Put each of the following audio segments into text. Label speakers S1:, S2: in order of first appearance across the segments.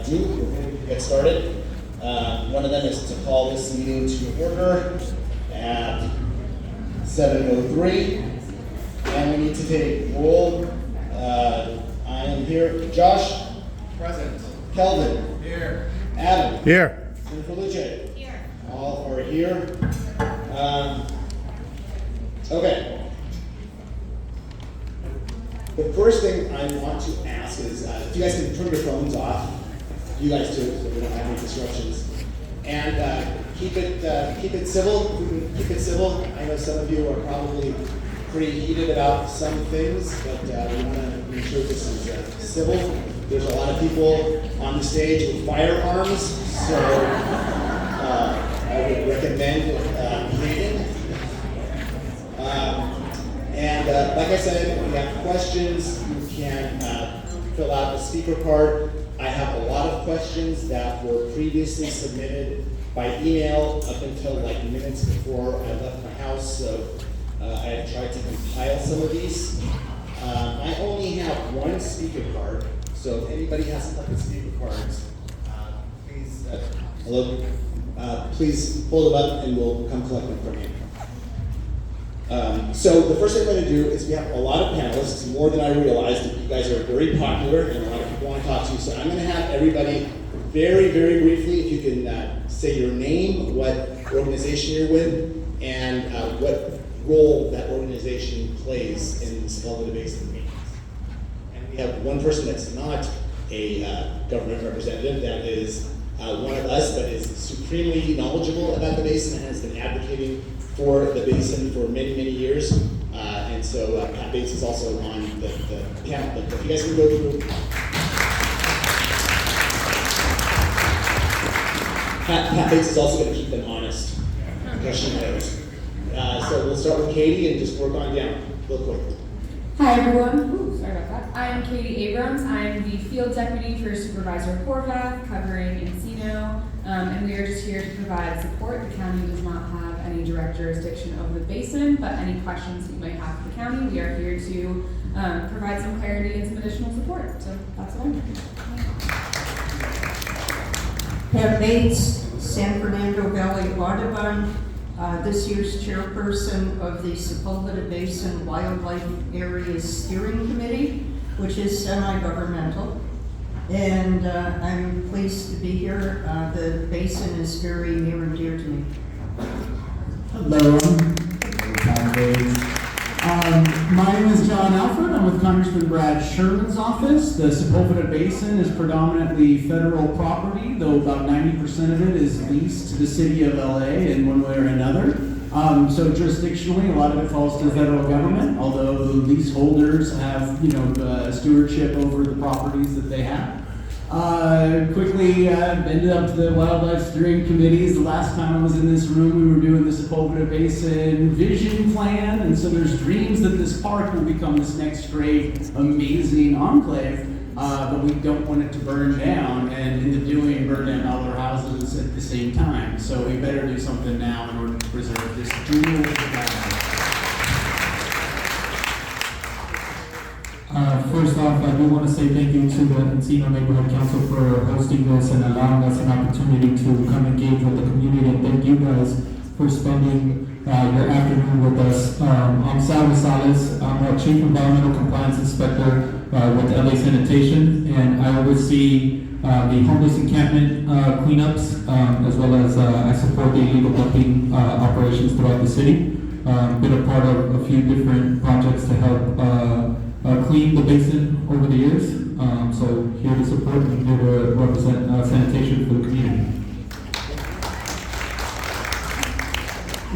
S1: do before we get started. One of them is to call this meeting to order at 7:03, and we need to take roll. I am here. Josh?
S2: Present.
S1: Kelvin?
S2: Here.
S1: Adam?
S3: Here.
S1: Jennifer Luce?
S4: Here.
S1: All are here. Okay. The first thing I want to ask is if you guys can turn your phones off, you guys too, so we don't have any disruptions, and keep it civil. If we can keep it civil. I know some of you are probably pretty heated about some things, but we want to make sure this is civil. There's a lot of people on the stage with firearms, so I would recommend reading. And like I said, if you have questions, you can fill out the speaker card. I have a lot of questions that were previously submitted by email up until like minutes before I left my house, so I have tried to compile some of these. I only have one speaker card, so if anybody has a couple of speaker cards, please, please hold them up and we'll come collect them from you. So the first thing I'm going to do is we have a lot of panelists, more than I realized. You guys are very popular and a lot of people want to talk to you. So I'm going to have everybody very, very briefly, if you can say your name, what organization you're with, and what role that organization plays in the Sepulveda Basin meetings. And we have one person that's not a government representative, that is one of us, but is supremely knowledgeable about the basin and has been advocating for the basin for many, many years. And so Pat Bates is also on the panel. But if you guys can go through. Pat Bates is also going to keep them honest, because she knows. So we'll start with Katie and just work on down real quick.
S4: Hi everyone. Ooh, sorry about that. I'm Katie Abrams. I'm the field deputy for Supervisor Horvath, covering Encino, and we are just here to provide support. The county does not have any direct jurisdiction over the basin, but any questions that you might have for the county, we are here to provide some clarity and some additional support. So that's what I'm doing.
S5: Pat Bates, San Fernando Valley Audubon, this year's chairperson of the Sepulveda Basin Wildlife Area Steering Committee, which is semi-governmental. And I'm pleased to be here. The basin is very near and dear to me.
S6: Hello, I'm Bates. My name is John Alford. I'm with Congressman Brad Sherman's office. The Sepulveda Basin is predominantly federal property, though about 90% of it is leased to the city of LA in one way or another. So jurisdictionally, a lot of it falls to the federal government, although the leaseholders have, stewardship over the properties that they have. Quickly ended up to the Wildlife Steering Committees. The last time I was in this room, we were doing the Sepulveda Basin Vision Plan, and so there's dreams that this park will become this next great, amazing enclave, but we don't want it to burn down, and in the doing, burn down all our houses at the same time. So we better do something now in order to preserve this jewel of the valley.
S7: First off, I do want to say thank you to the Encino Neighborhood Council for hosting this and allowing us an opportunity to come engage with the community, and thank you guys for spending your afternoon with us. I'm Sal Rosales. I'm a Chief Environmental Compliance Inspector with LA Sanitation, and I oversee the homeless encampment cleanups, as well as I support the illegal dumping operations throughout the city. Been a part of a few different projects to help clean the basin over the years. So here to support and here to represent sanitation for the community.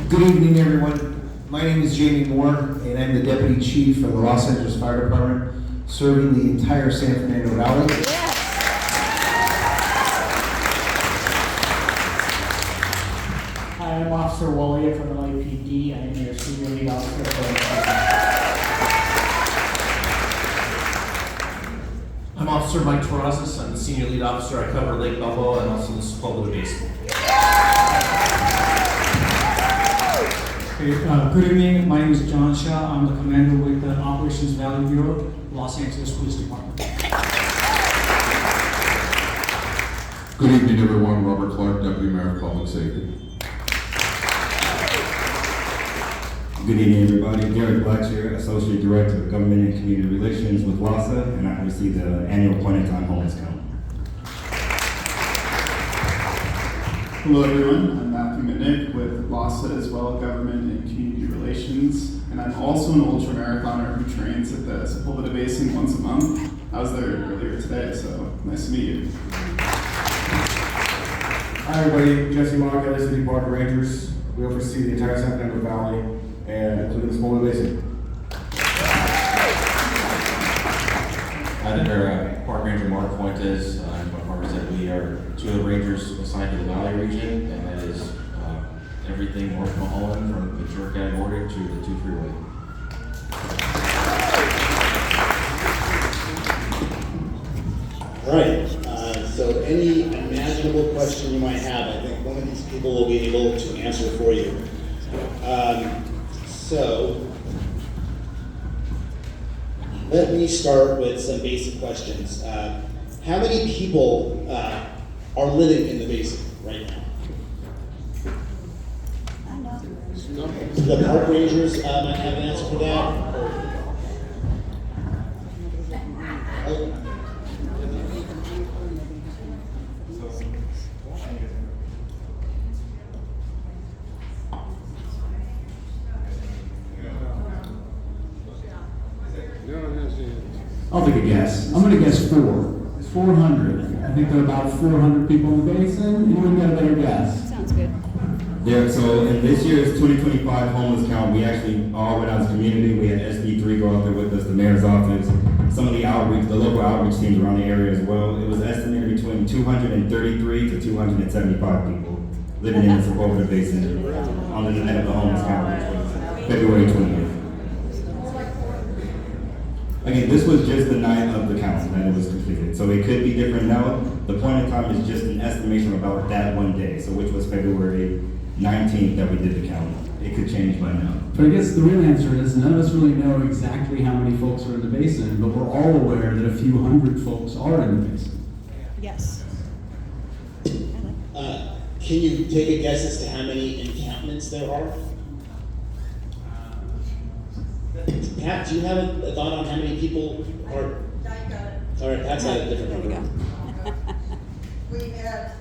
S2: Good evening, everyone. My name is Jamie Moore, and I'm the Deputy Chief of the Los Angeles Fire Department, serving the entire San Fernando Valley.
S8: Hi, I'm Officer Walia from the LAFD. I am your Senior Lead Officer for
S9: I'm Officer Mike Terrazas. I'm the Senior Lead Officer. I cover Lake Balboa and also the Sepulveda Basin.
S8: Good evening. My name is John Shaw. I'm the commander with the Operations Valley Bureau, Los Angeles Police Department.
S3: Good evening, everyone. Robert Clark, Deputy Mayor of Public Safety.
S10: Good evening, everybody. Derek Blackshear, Associate Director of Government and Community Relations with LAFD, and I oversee the annual point-in-time homeless count.
S11: Hello, everyone. I'm Matthew Mitnick with LAFD as well, Government and Community Relations, and I'm also an ultramarathoner who trains at the Sepulveda Basin once a month. I was there earlier today, so nice to meet you.
S12: Hi, everybody. Jesse Mock, LA City Park Rangers. We oversee the entire San Fernando Valley and including the Sepulveda Basin.
S9: Park Ranger Mark Fuentes, we are two of the rangers assigned to the Valley region, and that is everything north of Mulholland from the Ventura County border to the 2 freeway.
S1: All right, so any imaginable question you might have, I think one of these people will be able to answer for you. So let me start with some basic questions. How many people are living in the basin right now? The park rangers might have an answer for that.
S6: I'll take a guess. I'm gonna guess 400. I think there are about 400 people in the basin. Anyone got a better guess?
S4: Sounds good.
S10: Yeah, so in this year's 2025 homeless count, we actually all went out as a community. We had SB3 go out there with us, the mayor's office, some of the outreach, the local outreach teams around the area as well. It was estimated between 233 to 275 people living in the Sepulveda Basin on the night of the homeless count, which was February 20th. Again, this was just the night of the count that it was completed, so it could be different now. The point in time is just an estimation about that one day, so which was February 19th that we did the count. It could change by now.
S6: But I guess the real answer is none of us really know exactly how many folks are in the basin, but we're all aware that a few hundred folks are in the basin.
S13: Yes.
S1: Can you take a guess as to how many encampments there are? Pat, do you have a thought on how many people are?
S5: I got it.
S1: All right, Pat's got a different number.
S5: We had,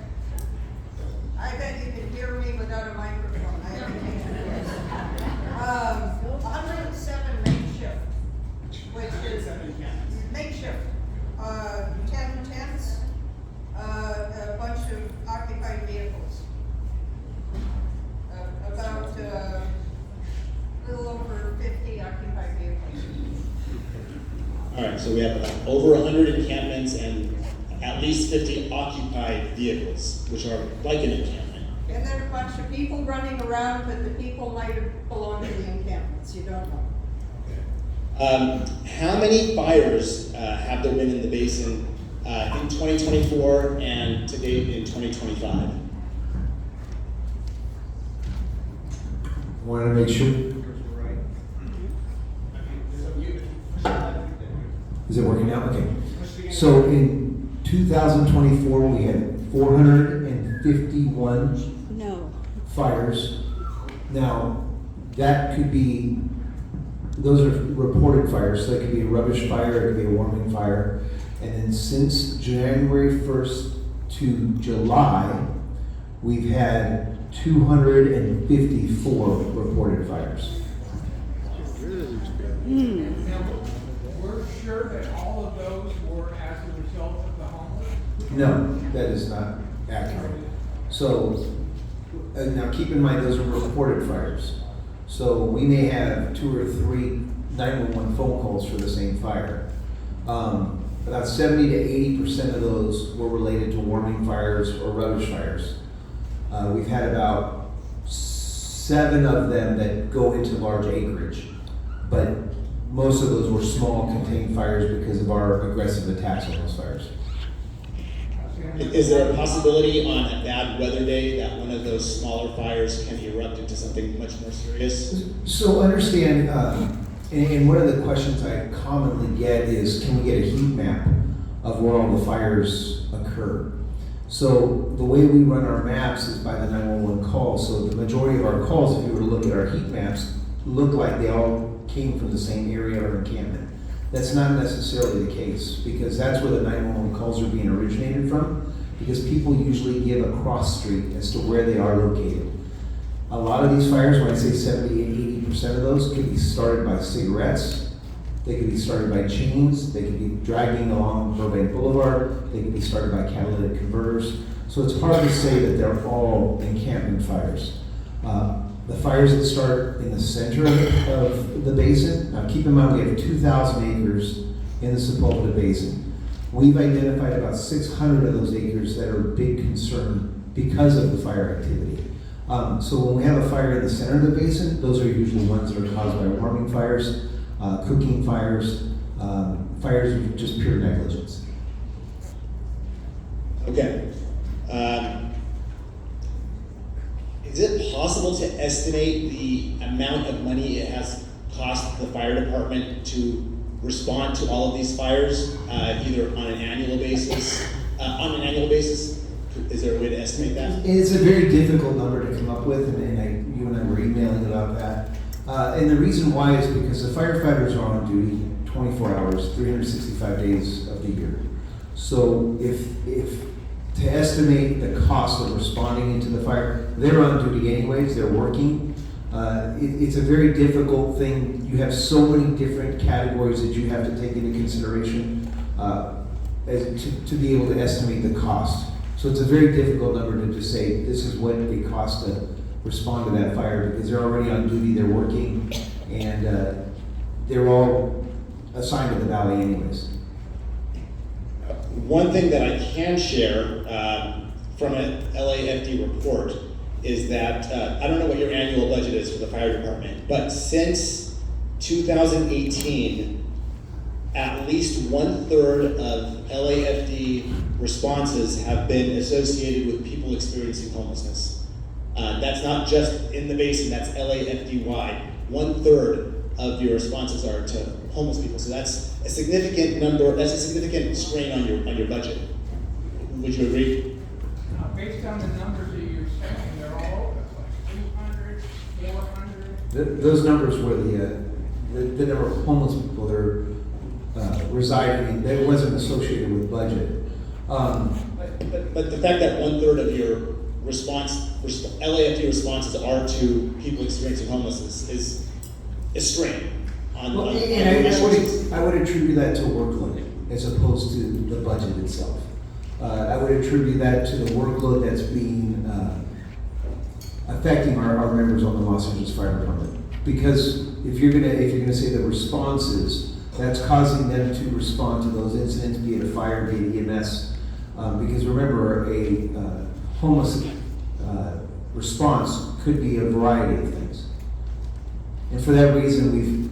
S5: I bet you can hear me without a microphone. I have to take it. 107 makeshift, which is makeshift. 10 tents, a bunch of occupied vehicles. About a little over 50 occupied vehicles.
S1: All right, so we have about over 100 encampments and at least 50 occupied vehicles, which are like an encampment.
S5: And then a bunch of people running around, but the people might have belonged to the encampments, you don't know.
S1: How many fires have there been in the basin in 2024 and to date in 2025?
S2: Want to make sure. Is it working out? Okay. So in 2024, we had 451 fires. Now, that could be, those are reported fires, so that could be a rubbish fire, it could be a warming fire. And then since January 1st to July, we've had 254 reported fires.
S14: We're sure that all of those were as a result of the homeless?
S2: No, that is not accurate. So, now keep in mind, those are reported fires. So we may have 2 or 3 911 phone calls for the same fire. About 70 to 80% of those were related to warming fires or rubbish fires. We've had about 7 of them that go into large acreage, but most of those were small contained fires because of our aggressive attacks on those fires.
S1: Is there a possibility on a bad weather day that one of those smaller fires can erupt into something much more serious?
S2: So understand, and one of the questions I commonly get is, can we get a heat map of where all the fires occur? So the way we run our maps is by the 911 calls. So the majority of our calls, if you were to look at our heat maps, look like they all came from the same area or encampment. That's not necessarily the case, because that's where the 911 calls are being originated from, because people usually give a cross street as to where they are located. A lot of these fires, when I say 70, 80% of those, could be started by cigarettes, they could be started by chains, they could be dragging along Burbank Boulevard, they could be started by catalytic converters. So it's hard to say that they're all encampment fires. The fires that start in the center of the basin, now keep in mind we have 2,000 acres in the Sepulveda Basin. We've identified about 600 of those acres that are a big concern because of the fire activity. So when we have a fire in the center of the basin, those are usually ones that are caused by warming fires, cooking fires, fires of just pure negligence.
S1: Okay. Is it possible to estimate the amount of money it has cost the fire department to respond to all of these fires, either on an annual basis? Is there a way to estimate that?
S2: It's a very difficult number to come up with, and you and I were emailing about that. And the reason why is because the firefighters are on duty 24 hours, 365 days of the year. So if to estimate the cost of responding into the fire, they're on duty anyways, they're working. It's a very difficult thing. You have so many different categories that you have to take into consideration to be able to estimate the cost. So it's a very difficult number to just say, this is what it costs to respond to that fire, because they're already on duty, they're working, and they're all assigned to the valley anyways.
S1: One thing that I can share from an LAFD report is that, I don't know what your annual budget is for the fire department, but since 2018, at least 1/3 of LAFD responses have been associated with people experiencing homelessness. That's not just in the basin, that's LAFD-wide. 1/3 of your responses are to homeless people. So that's a significant number, that's a significant strain on your budget. Would you agree?
S14: Based on the numbers that you're saying, they're all over the place, 200, 400.
S2: Those numbers were the number of homeless people that are residing in, that wasn't associated with budget.
S1: But the fact that 1/3 of your LAFD responses are to people experiencing homelessness is a strain on
S2: Well,
S1: on
S2: and
S1: resources.
S2: I would attribute that to workload as opposed to the budget itself. I would attribute that to the workload that's being affecting our members on the Los Angeles Fire Department. Because if you're gonna say the responses, that's causing them to respond to those incidents, be it a fire, be it EMS. Because remember, a homeless response could be a variety of things. And for that reason, we've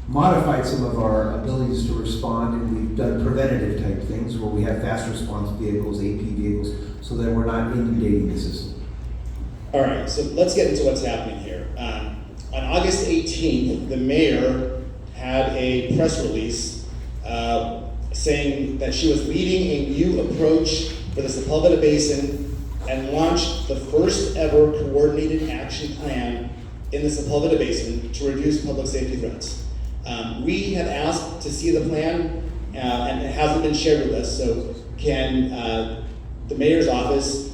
S2: modified some of our abilities to respond, and we've done preventative type things where we have fast response vehicles, AP vehicles, so that we're not inundating the system.
S1: All right, so let's get into what's happening here. On August 18th, the mayor had a press release saying that she was leading a new approach for the Sepulveda Basin and launched the first ever coordinated action plan in the Sepulveda Basin to reduce public safety threats. We have asked to see the plan, and it hasn't been shared with us, so can the mayor's office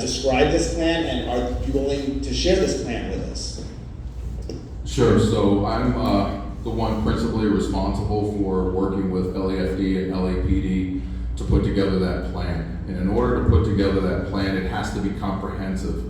S1: describe this plan, and are you willing to share this plan with us?
S3: Sure, so I'm the one principally responsible for working with LAFD and LAPD to put together that plan. And in order to put together that plan, it has to be comprehensive,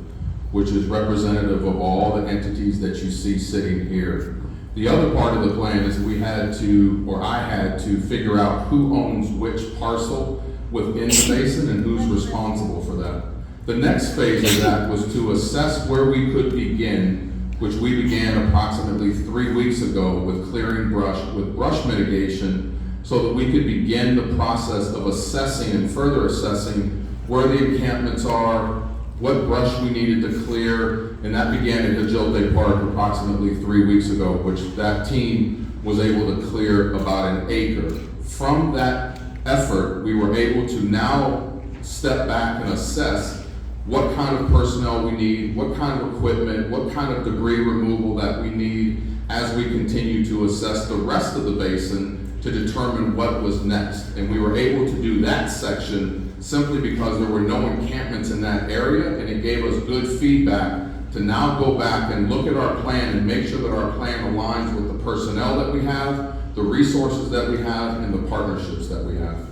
S3: which is representative of all the entities that you see sitting here. The other part of the plan is I had to figure out who owns which parcel within the basin and who's responsible for that. The next phase of that was to assess where we could begin, which we began approximately 3 weeks ago with clearing brush, with brush mitigation, so that we could begin the process of assessing and further assessing where the encampments are, what brush we needed to clear, and that began at Hajote Park approximately 3 weeks ago, which that team was able to clear about 1 acre. From that effort, we were able to now step back and assess what kind of personnel we need, what kind of equipment, what kind of debris removal that we need as we continue to assess the rest of the basin to determine what was next. And we were able to do that section simply because there were no encampments in that area, and it gave us good feedback to now go back and look at our plan and make sure that our plan aligns with the personnel that we have, the resources that we have, and the partnerships that we have.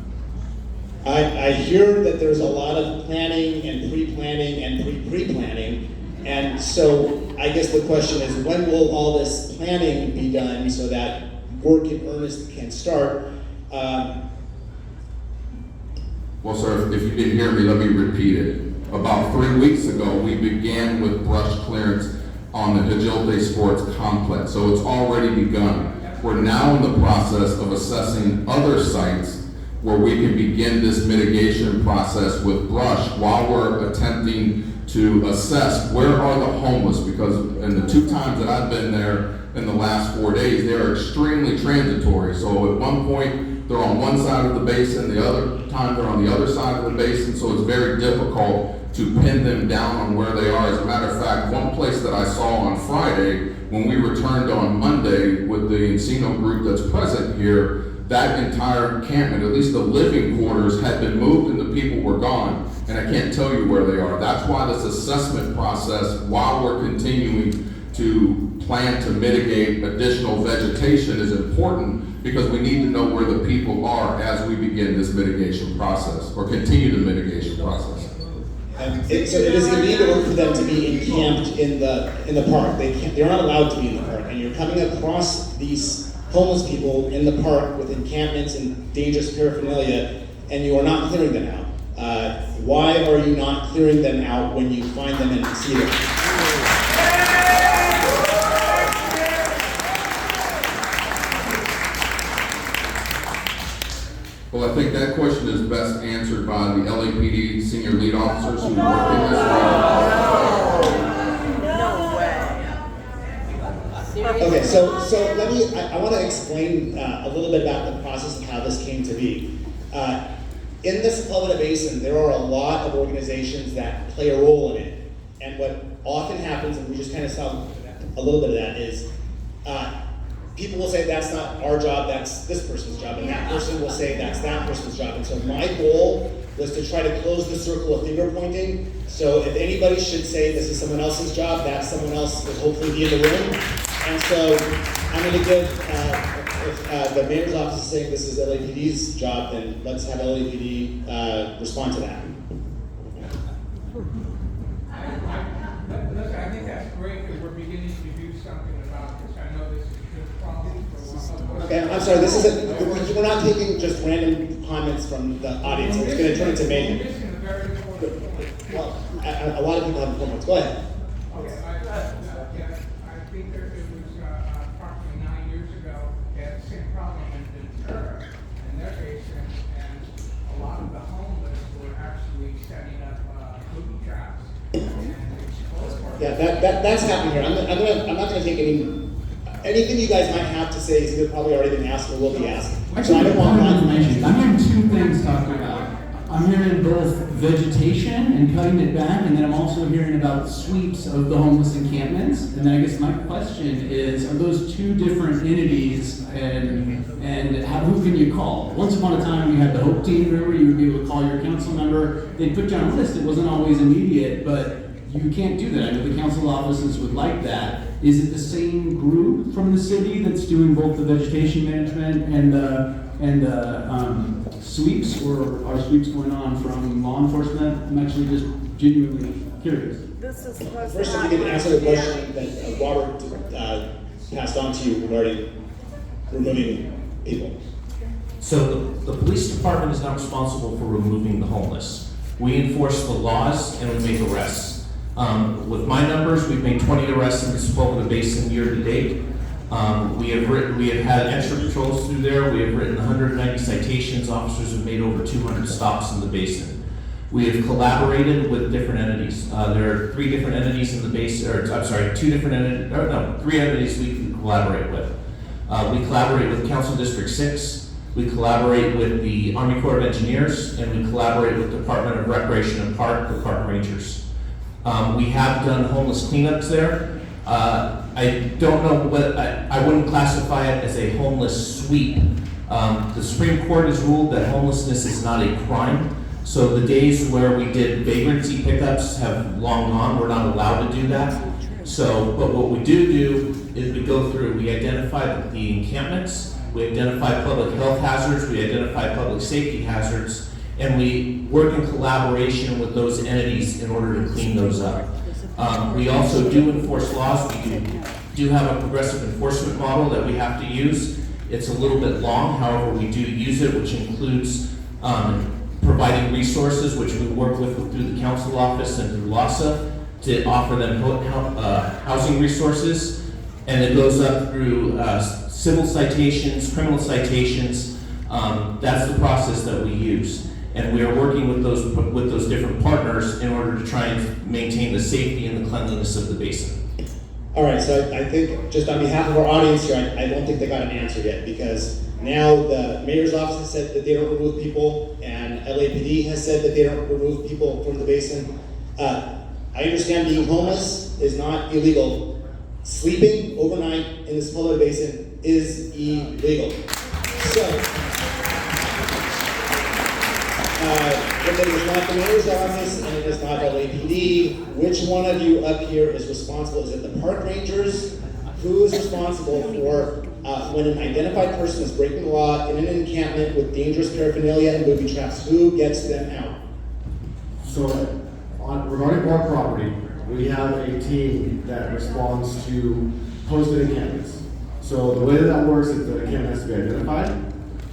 S1: I hear that there's a lot of planning and pre-planning and pre-pre-planning, and so I guess the question is, when will all this planning be done so that work in earnest can start?
S3: Well, sir, if you didn't hear me, let me repeat it. About 3 weeks ago, we began with brush clearance on the Agility Sports Complex, so it's already begun. We're now in the process of assessing other sites where we can begin this mitigation process with brush while we're attempting to assess where are the homeless, because in the 2 times that I've been there in the last 4 days, they are extremely transitory. So at one point, they're on one side of the basin, the other time they're on the other side of the basin, so it's very difficult to pin them down on where they are. As a matter of fact, one place that I saw on Friday, when we returned on Monday with the Encino group that's present here, that entire encampment, at least the living quarters, had been moved and the people were gone, and I can't tell you where they are. That's why this assessment process, while we're continuing to plan to mitigate additional vegetation, is important, because we need to know where the people are as we begin this mitigation process, or continue the mitigation process.
S1: So it is illegal for them to be encamped in the park. They're not allowed to be in the park, and you're coming across these homeless people in the park with encampments and dangerous paraphernalia, and you are not clearing them out. Why are you not clearing them out when you find them and see them?
S3: Well, I think that question is best answered by the LAPD senior lead officers who work in this area.
S1: Okay, so let me, I want to explain a little bit about the process of how this came to be. In the Sepulveda Basin, there are a lot of organizations that play a role in it. And what often happens, and we just kind of saw a little bit of that, is people will say that's not our job, that's this person's job, and that person will say that's that person's job. And so my goal was to try to close the circle of finger pointing. So if anybody should say this is someone else's job, that someone else will hopefully be in the room. And so I'm going to give, if the mayor's office is saying this is LAPD's job, then let's have LAPD respond to that.
S14: Listen, I think that's great that we're beginning to do something about this. I know this is a good problem for a while.
S1: Okay, I'm sorry, this isn't, we're not taking just random comments from the audience. It's going to turn into Megan. Well, a lot of people have comments. Go ahead.
S14: Okay, I think it was approximately 9 years ago, they had the same problem in Ventura and their basin, and a lot of the homeless were actually setting up booby traps and explosives.
S1: Yeah, that's happening here. I'm not going to take anything you guys might have to say is either probably already been asked or will be asked. So I don't want
S6: information. I'm hearing 2 things talked about. I'm hearing both vegetation and cutting it back, and then I'm also hearing about sweeps of the homeless encampments. And then I guess my question is, are those 2 different entities, and who can you call? Once upon a time, you had the Hope Team, remember? You would be able to call your council member. They'd put you on a list. It wasn't always immediate, but you can't do that. I know the council offices would like that. Is it the same group from the city that's doing both the vegetation management and the sweeps, or are sweeps going on from law enforcement? I'm actually just genuinely curious.
S1: First, if you can answer the question that Robert passed on to you regarding removing people.
S13: So the police department is not responsible for removing the homeless. We enforce the laws and we make arrests. With my numbers, we've made 20 arrests in the Sepulveda Basin year to date. We have had extra patrols through there. We have written 190 citations. Officers have made over 200 stops in the basin. We have collaborated with different entities. There are 3 different entities in the basin, or I'm sorry, 2 different entities, 3 entities we can collaborate with. We collaborate with Council District 6. We collaborate with the Army Corps of Engineers, and we collaborate with the Department of Recreation and Park, the Park Rangers. We have done homeless cleanups there. I don't know what, I wouldn't classify it as a homeless sweep. The Supreme Court has ruled that homelessness is not a crime. So the days where we did vagrancy pickups have long gone. We're not allowed to do that. So, but what we do is we go through, we identify the encampments, we identify public health hazards, we identify public safety hazards, and we work in collaboration with those entities in order to clean those up. We also do enforce laws. We do have a progressive enforcement model that we have to use. It's a little bit long, however, we do use it, which includes providing resources, which we work with through the council office and through LASA to offer them housing resources. And it goes up through civil citations, criminal citations. That's the process that we use. And we are working with those different partners in order to try and maintain the safety and the cleanliness of the basin.
S1: All right, so I think just on behalf of our audience here, I don't think they got an answer yet, because now the mayor's office has said that they don't remove people, and LAPD has said that they don't remove people from the basin. I understand being homeless is not illegal. Sleeping overnight in the Sepulveda Basin is illegal. So, if it is not the mayor's office and it is not LAPD, which one of you up here is responsible? Is it the park rangers? Who is responsible for when an identified person is breaking the law in an encampment with dangerous paraphernalia and booby traps? Who gets them out?
S12: So, regarding park property, we have a team that responds to posted encampments. So the way that works is the encampment has to be identified,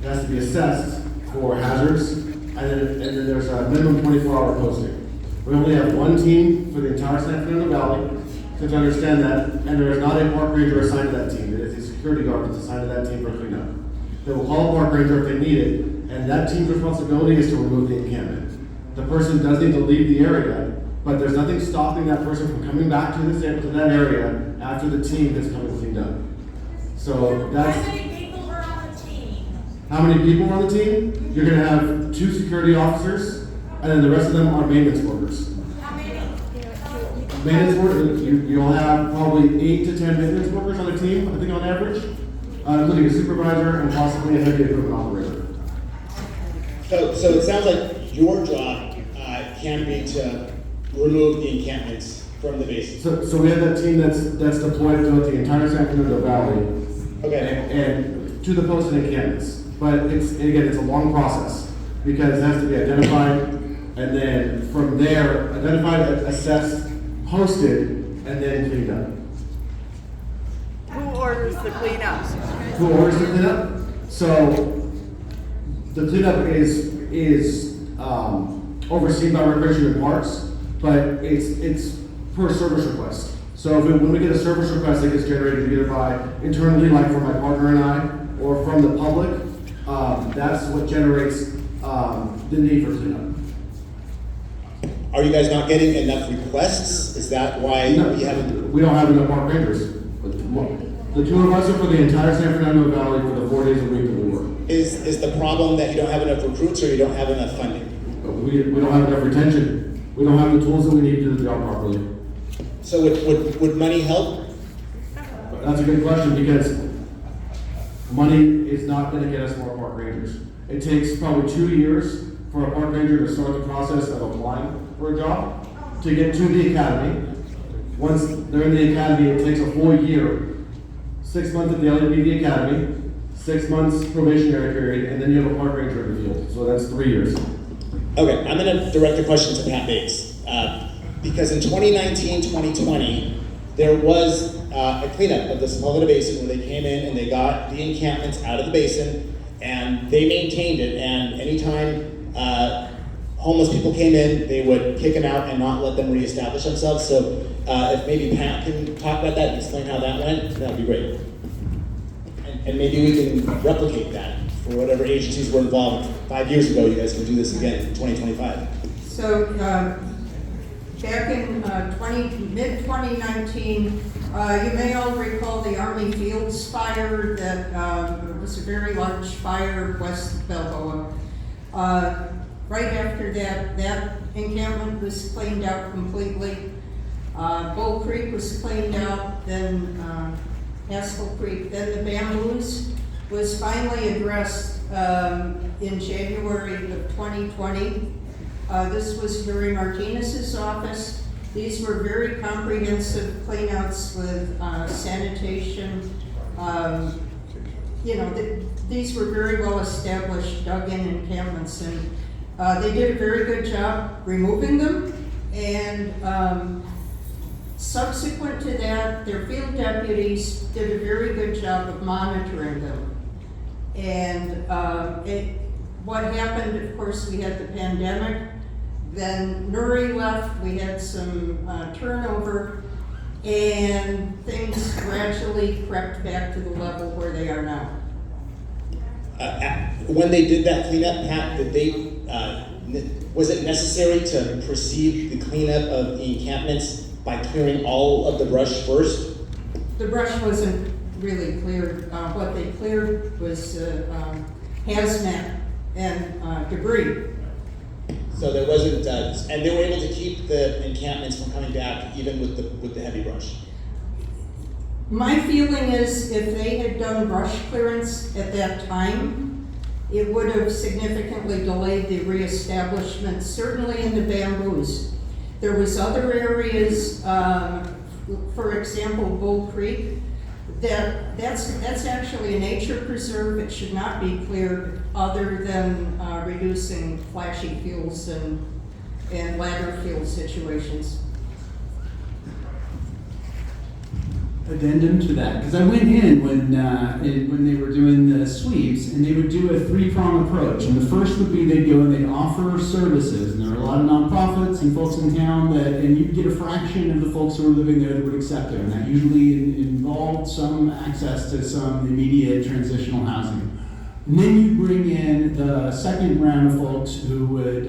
S12: it has to be assessed for hazards, and then there's a minimum 24-hour posting. We only have one team for the entire San Fernando Valley, so to understand that, and there is not a park ranger assigned to that team. It is a security guard that's assigned to that team for cleanup. They will call a park ranger if they need it, and that team's responsibility is to remove the encampment. The person does need to leave the area, but there's nothing stopping that person from coming back to that area after the team has come and cleaned up. So that's...
S15: How many people are on the team?
S12: How many people are on the team? You're gonna have 2 security officers, and then the rest of them are maintenance workers.
S15: How many?
S12: Maintenance workers, you'll have probably 8 to 10 maintenance workers on a team, I think on average, including a supervisor and possibly a heavy equipment operator.
S1: So it sounds like your job can be to remove the encampments from the basin.
S12: So we have that team that's deployed throughout the entire San Fernando Valley.
S1: Okay.
S12: And to the posted encampments. But it's a long process because it has to be identified, and then from there, identified, assessed, posted, and then cleaned up.
S15: Who orders the cleanup?
S12: Who orders the cleanup? So the cleanup is overseen by Recreation and Parks, but it's per service request. So when we get a service request that gets generated either by internally, like from my partner and I, or from the public, that's what generates the need for cleanup.
S1: Are you guys not getting enough requests? Is that why we haven't?
S12: We don't have enough park rangers. The 2 of us are for the entire San Fernando Valley for the 4 days a week that we work.
S1: Is the problem that you don't have enough recruits, or you don't have enough funding?
S12: We don't have enough retention. We don't have the tools that we need to do the job properly.
S1: So would money help?
S12: That's a good question, because money is not going to get us more park rangers. It takes probably 2 years for a park ranger to start the process of applying for a job to get to the academy. Once they're in the academy, it takes a full year, 6 months at the LAPD academy, 6 months probationary period, and then you have a park ranger in the field. So that's 3 years.
S1: Okay, I'm going to direct a question to Pat Bates. Because in 2019, 2020, there was a cleanup of the Sepulveda Basin where they came in and they got the encampments out of the basin and they maintained it. And anytime homeless people came in, they would kick them out and not let them reestablish themselves. So if maybe Pat can talk about that and explain how that went, that would be great. And maybe we can replicate that for whatever agencies were involved 5 years ago. You guys can do this again in 2025.
S5: So back in mid-2019, You may all recall the Army Fields fire that was a very large fire west of Balboa. Right after that, that encampment was cleaned out completely. Bull Creek was cleaned out, then Haskell Creek, then the bamboos was finally addressed in January of 2020. This was Yuri Martinez's office. These were very comprehensive cleanouts with sanitation. These were very well established dug-in encampments, and they did a very good job removing them. And subsequent to that, their field deputies did a very good job of monitoring them. And what happened, of course, we had the pandemic. Then Nuri left, we had some turnover, and things gradually crept back to the level where they are now.
S1: When they did that cleanup, Pat, did they, was it necessary to proceed the cleanup of the encampments by clearing all of the brush first?
S5: The brush wasn't really cleared. What they cleared was hazmat and debris.
S1: So there wasn't, and they were able to keep the encampments from coming back even with the heavy brush.
S5: My feeling is if they had done brush clearance at that time, it would have significantly delayed the reestablishment, certainly in the bamboos. There was other areas, for example, Bull Creek, that's actually a nature preserve. It should not be cleared other than reducing flashy fuels and ladder fuel situations.
S6: Addendum to that, because I went in when they were doing the sweeps, and they would do a three-prong approach. And the first would be they'd go and they'd offer services, and there were a lot of nonprofits and folks in town and you'd get a fraction of the folks who were living there that would accept it, and that usually involved some access to some immediate transitional housing. And then you bring in the second round of folks who would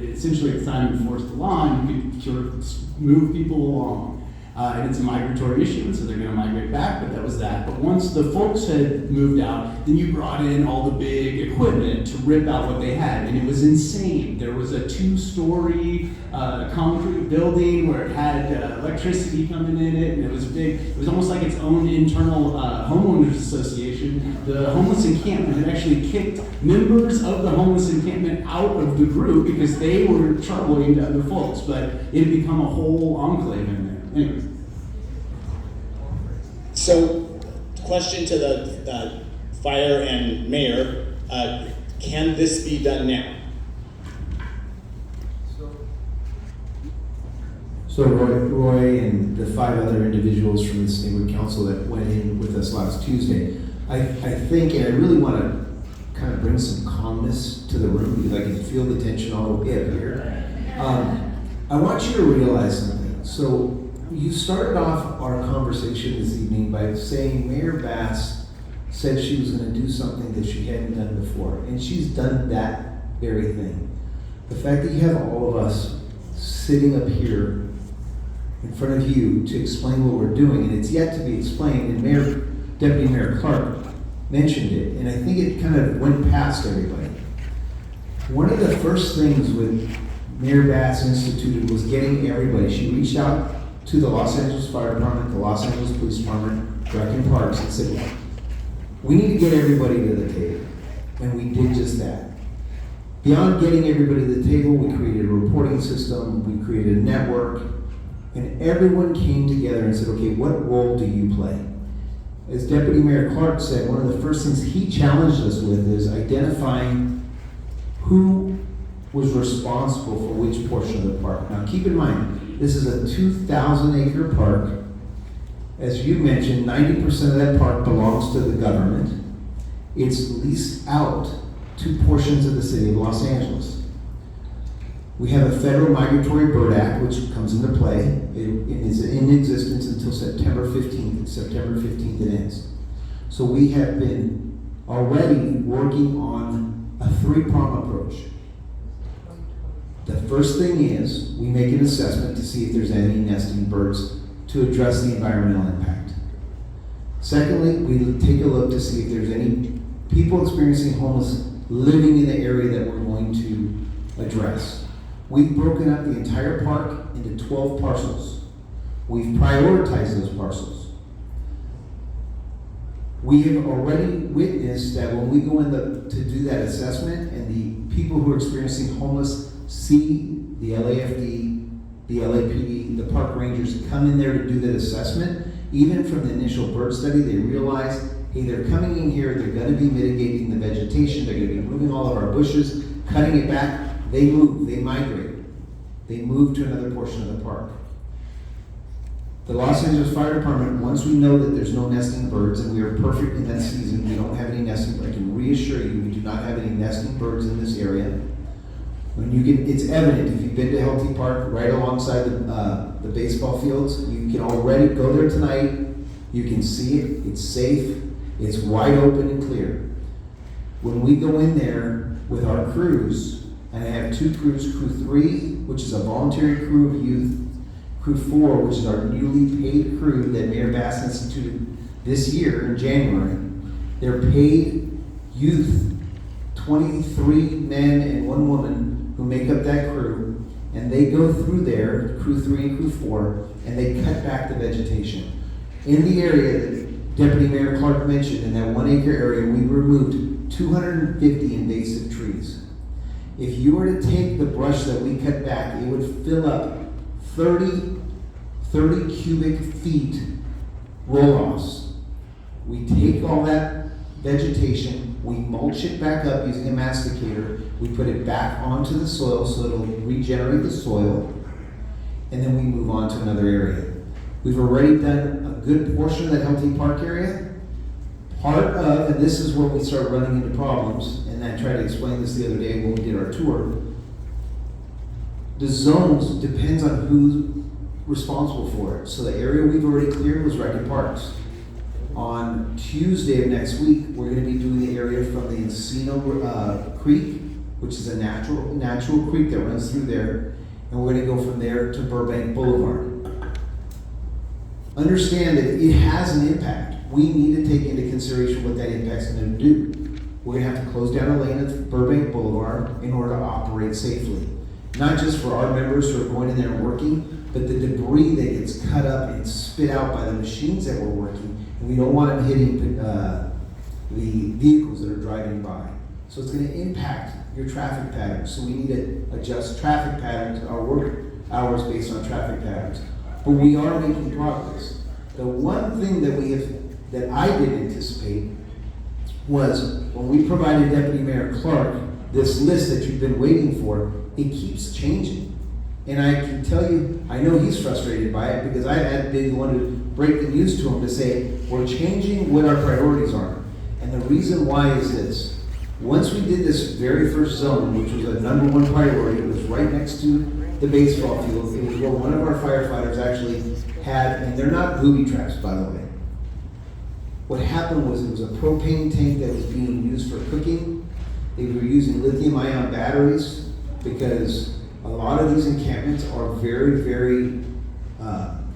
S6: essentially at the time enforce the law, and you could sort of move people along. And it's a migratory issue, and so they're going to migrate back, but that was that. But once the folks had moved out, then you brought in all the big equipment to rip out what they had, and it was insane. There was a 2-story concrete building where it had electricity coming in it, and it was big. It was almost like its own internal homeowners association. The homeless encampment had actually kicked members of the homeless encampment out of the group because they were troubling to other folks, but it had become a whole enclave in there. Anyway.
S1: So, question to the fire and mayor, can this be done now?
S2: So Roy and the 5 other individuals from this neighborhood council that went in with us last Tuesday, I think, and I really want to kind of bring some calmness to the room because I can feel the tension all the way up here. I want you to realize something. So you started off our conversation this evening by saying Mayor Bass said she was going to do something that she hadn't done before, and she's done that very thing. The fact that you have all of us sitting up here in front of you to explain what we're doing, and it's yet to be explained, and Deputy Mayor Clark mentioned it, and I think it kind of went past everybody. One of the first things with Mayor Bass instituted was getting everybody. She reached out to the Los Angeles Fire Department, the Los Angeles Police Department, Rec and Parks, and said, we need to get everybody to the table. And we did just that. Beyond getting everybody to the table, we created a reporting system, we created a network, and everyone came together and said, okay, what role do you play? As Deputy Mayor Clark said, one of the first things he challenged us with is identifying who was responsible for which portion of the park. Now keep in mind, this is a 2,000-acre park. As you mentioned, 90% of that park belongs to the government. It's leased out to portions of the city of Los Angeles. We have a federal migratory bird act which comes into play. It is in existence until September 15th. September 15th it ends. So we have been already working on a 3-prong approach. The first thing is we make an assessment to see if there's any nesting birds to address the environmental impact. Secondly, we take a look to see if there's any people experiencing homeless living in the area that we're going to address. We've broken up the entire park into 12 parcels. We've prioritized those parcels. We have already witnessed that when we go in to do that assessment and the people who are experiencing homeless see the LAFD, the LAPD, the park rangers come in there to do that assessment, even from the initial bird study, they realize, hey, they're coming in here, they're gonna be mitigating the vegetation, they're gonna be moving all of our bushes, cutting it back, they move, they migrate. They move to another portion of the park. The Los Angeles Fire Department, once we know that there's no nesting birds, and we are perfect in that season, we don't have any nesting, I can reassure you, we do not have any nesting birds in this area. When you get, it's evident, if you've been to Healthy Park, right alongside the baseball fields, you can already go there tonight, you can see it, it's safe, it's wide open and clear. When we go in there with our crews, and I have two crews, crew 3, which is a voluntary crew of youth, crew 4, which is our newly paid crew that Mayor Basin instituted this year in January. They're paid youth, 23 men and 1 woman who make up that crew, and they go through there, crew 3 and crew 4, and they cut back the vegetation. In the area that Deputy Mayor Clark mentioned, in that 1 acre area, we removed 250 invasive trees. If you were to take the brush that we cut back, it would fill up 30 cubic feet roll-offs. We take all that vegetation, we mulch it back up using a masticator, we put it back onto the soil so it'll regenerate the soil, and then we move on to another area. We've already done a good portion of that Healthy Park area. Part of, and this is where we start running into problems, and I tried to explain this the other day when we did our tour, the zones depends on who's responsible for it. So the area we've already cleared was Record Parks. On Tuesday of next week, we're going to be doing the area from the Encino Creek, which is a natural creek that runs through there, and we're going to go from there to Burbank Boulevard. Understand that it has an impact. We need to take into consideration what that impact's going to do. We're going to have to close down a lane at Burbank Boulevard in order to operate safely. Not just for our members who are going in there and working, but the debris that gets cut up and spit out by the machines that we're working. And we don't want them hitting the vehicles that are driving by. So it's going to impact your traffic patterns. So we need to adjust traffic patterns, our work hours based on traffic patterns. But we are making progress. The one thing that I didn't anticipate was when we provided Deputy Mayor Clark this list that you've been waiting for, it keeps changing. And I can tell you, I know he's frustrated by it because I had been the one to break the news to him to say, we're changing what our priorities are. And the reason why is this. Once we did this very first zone, which was a #1 priority, it was right next to the baseball field. It was where one of our firefighters actually had, and they're not booby traps, by the way. What happened was it was a propane tank that was being used for cooking. They were using lithium-ion batteries because a lot of these encampments are very, very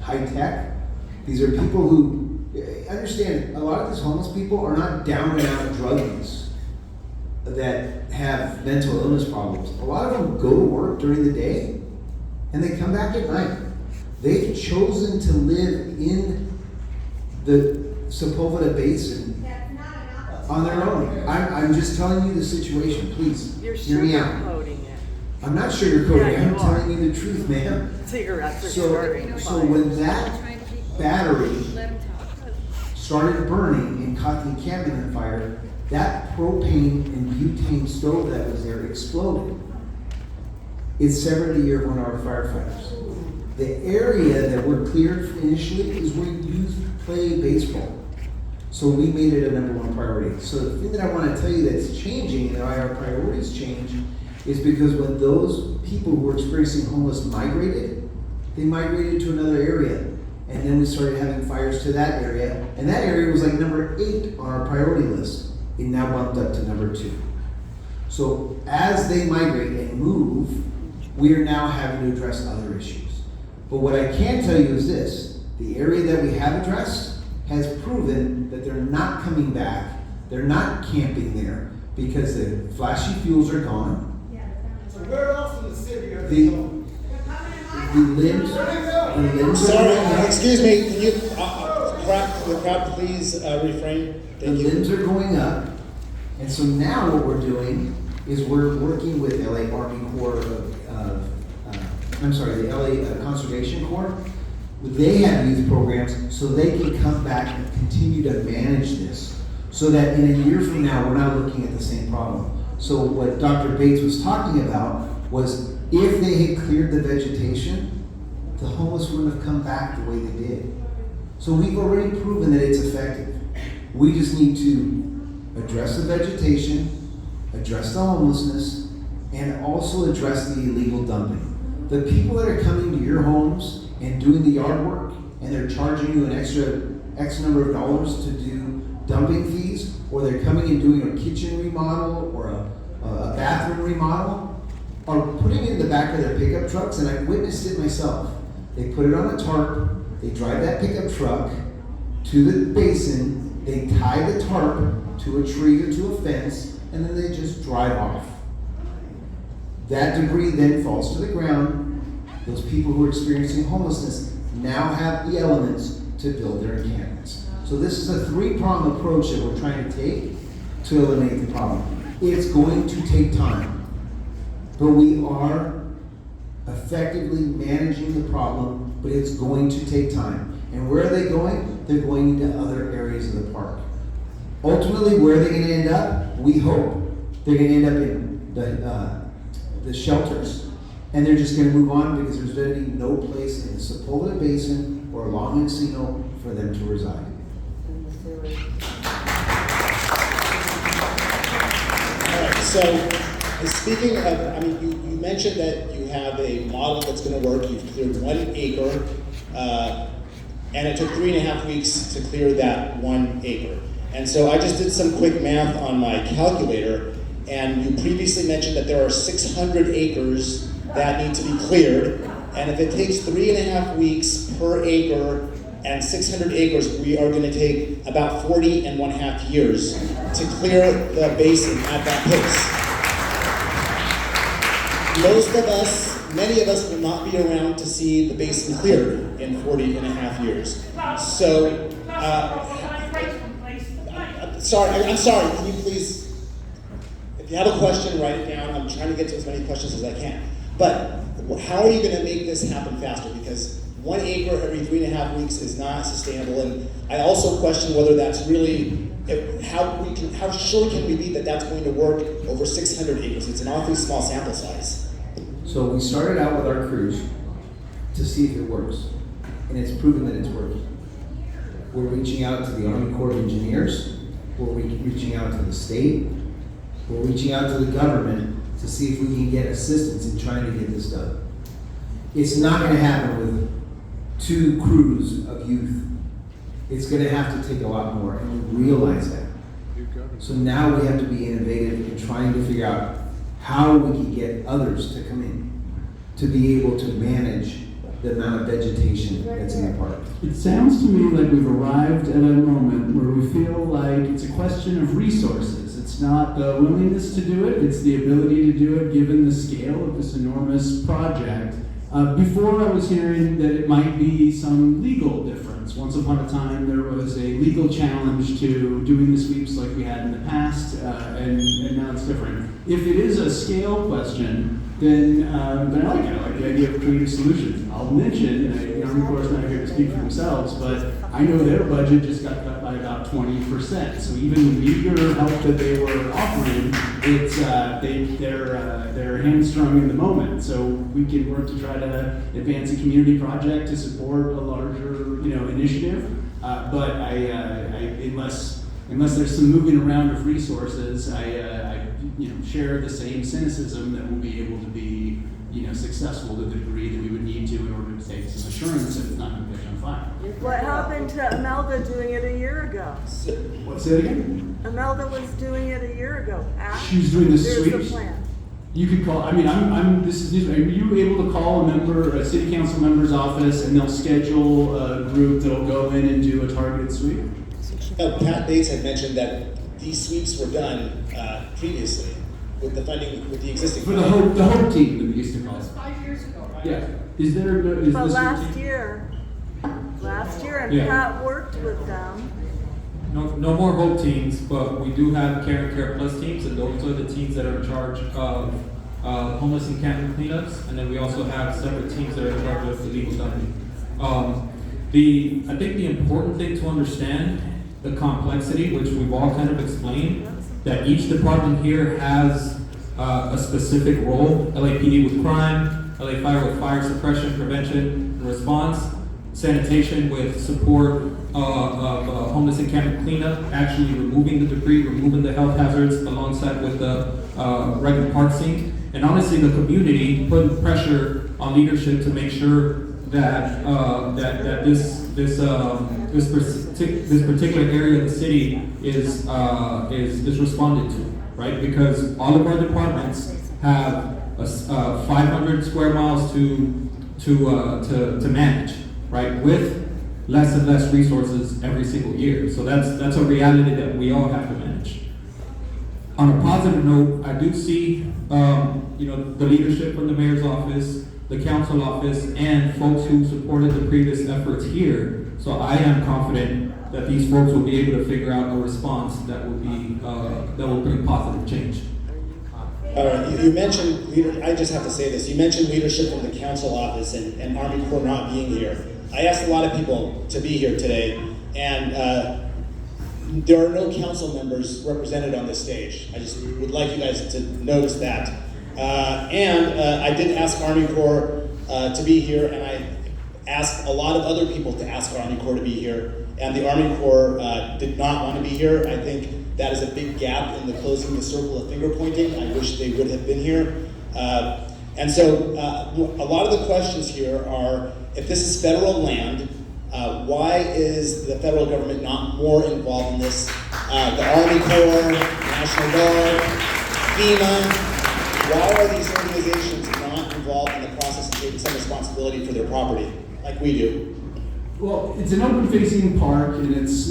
S2: high-tech. These are people who, understand, a lot of these homeless people are not down-and-out druggies that have mental illness problems. A lot of them go to work during the day and they come back at night. They've chosen to live in the Sepulveda Basin on their own. I'm just telling you the situation. Please hear me out.
S15: Sugarcoating it.
S2: I'm not sugarcoating it.
S15: Yeah,
S2: I'm
S15: you
S2: telling you the truth, ma'am.
S15: Cigarettes are
S2: So
S15: starting
S2: when that battery started burning and caught the encampment on fire, that propane and butane stove that was there exploded. It severed the ear of one of our firefighters. The area that were cleared initially is where youth play baseball. So we made it a #1 priority. So the thing that I want to tell you that's changing and why our priorities change is because when those people who were experiencing homeless migrated, they migrated to another area. And then we started having fires to that area. And that area was like #8 on our priority list. It now bumped up to #2. So as they migrate and move, we are now having to address other issues. But what I can tell you is this, The area that we have addressed has proven that they're not coming back, they're not camping there, because the flashy fuels are gone.
S12: So where else in the city are
S2: The,
S12: they going?
S2: the limbs
S1: Sorry, excuse me, can you, the crowd please refrain?
S2: The
S1: Thank you.
S2: limbs are going up, and so now what we're doing is we're working with LA Army Corps the LA Conservation Corps. They have youth programs, so they can come back and continue to manage this, so that in a year from now, we're not looking at the same problem. So what Dr. Bates was talking about was if they had cleared the vegetation, the homeless wouldn't have come back the way they did. So we've already proven that it's effective. We just need to address the vegetation, address the homelessness, and also address the illegal dumping. The people that are coming to your homes and doing the yard work, and they're charging you an extra X number of dollars to do dumping fees, or they're coming and doing a kitchen remodel or a bathroom remodel, are putting it in the back of their pickup trucks, and I witnessed it myself. They put it on a tarp, they drive that pickup truck to the basin, they tie the tarp to a tree or to a fence, and then they just drive off. That debris then falls to the ground. Those people who are experiencing homelessness now have the elements to build their encampments. So this is a three-pronged approach that we're trying to take to eliminate the problem. It's going to take time, but we are effectively managing the problem, but it's going to take time. And where are they going? They're going into other areas of the park. Ultimately, where are they going to end up? We hope they're going to end up in the shelters, and they're just going to move on because there's going to be no place in the Sepulveda Basin or along Encino for them to reside.
S1: All right, so speaking of, you mentioned that you have a model that's going to work. You've cleared 1 acre, and it took 3.5 weeks to clear that 1 acre. And so I just did some quick math on my calculator, and you previously mentioned that there are 600 acres that need to be cleared, and if it takes 3.5 weeks per acre and 600 acres, we are going to take about 40.5 years to clear the basin at that pace. Most of us, many of us will not be around to see the basin cleared in 40.5 years. So, I'm sorry, can you please, if you have a question, write it down. I'm trying to get to as many questions as I can. But how are you going to make this happen faster? Because 1 acre every 3.5 weeks is not sustainable. And I also question whether that's really, how sure can we be that that's going to work over 600 acres? It's an awfully small sample size.
S2: So we started out with our crews to see if it works, and it's proven that it's working. We're reaching out to the Army Corps of Engineers, we're reaching out to the state, we're reaching out to the government to see if we can get assistance in trying to get this done. It's not going to happen with 2 crews of youth. It's going to have to take a lot more, and we realize that. So now we have to be innovative in trying to figure out how we can get others to come in to be able to manage the amount of vegetation that's in the park.
S7: It sounds to me like we've arrived at a moment where we feel like it's a question of resources. It's not the willingness to do it, it's the ability to do it given the scale of this enormous project. Before I was hearing that it might be some legal difference. Once upon a time there was a legal challenge to doing the sweeps like we had in the past, and now it's different. If it is a scale question, then I like the idea of creative solutions. I'll mention, the Army Corps is not here to speak for themselves, but I know their budget just got cut by about 20%. So even the meager help that they were offering, it's they're hamstrung in the moment. So we can work to try to advance a community project to support a larger initiative. But unless there's some moving around of resources, I share the same cynicism that we'll be able to be successful to the degree that we would need to in order to take some assurance that it's not going to catch on fire.
S15: What happened to Imelda doing it a year ago?
S7: What's that again?
S15: Imelda was doing it a year ago.
S7: She was doing the
S15: Here's
S7: sweeps?
S15: the plan.
S6: You could call, I mean, this is news. Are you able to call a city council member's office and they'll schedule a group that'll go in and do a targeted sweep?
S1: Pat Bates had mentioned that these sweeps were done previously with the funding, with the existing.
S6: For the Hope team that we used to call it.
S5: 5 years ago, right?
S6: Yeah. Is there, is
S15: But
S6: this?
S15: last year, and
S7: Yeah.
S15: Pat worked with them.
S7: No more Hope teams, but we do have Care and Care Plus teams, and those are the teams that are in charge of homeless encampment cleanups, and then we also have separate teams that are in charge of illegal dumping. I think the important thing to understand, the complexity, which we've all kind of explained, that each department here has a specific role. LAPD with crime, LA Fire with fire suppression, prevention, and response, sanitation with support of homeless encampment cleanup, actually removing the debris, removing the health hazards alongside with the regular park scene. And honestly, the community putting pressure on leadership to make sure that this particular area of the city is responded to, right? Because all of our departments have 500 square miles to manage, right? With less and less resources every single year. So that's a reality that we all have to manage. On a positive note, I do see, the leadership from the mayor's office, the council office, and folks who supported the previous efforts here. So I am confident that these folks will be able to figure out a response that will bring positive change.
S1: You mentioned, I just have to say this, you mentioned leadership from the council office and Army Corps not being here. I asked a lot of people to be here today, and there are no council members represented on this stage. I just would like you guys to notice that. I did ask Army Corps to be here, and I asked a lot of other people to ask Army Corps to be here, and the Army Corps did not want to be here. I think that is a big gap in the closing the circle of finger pointing. I wish they would have been here. A lot of the questions here are, if this is federal land, why is the federal government not more involved in this? The Army Corps, National Guard, FEMA, why are these organizations not involved in the process of taking some responsibility for their property, like we do?
S6: Well, it's an open-facing park, and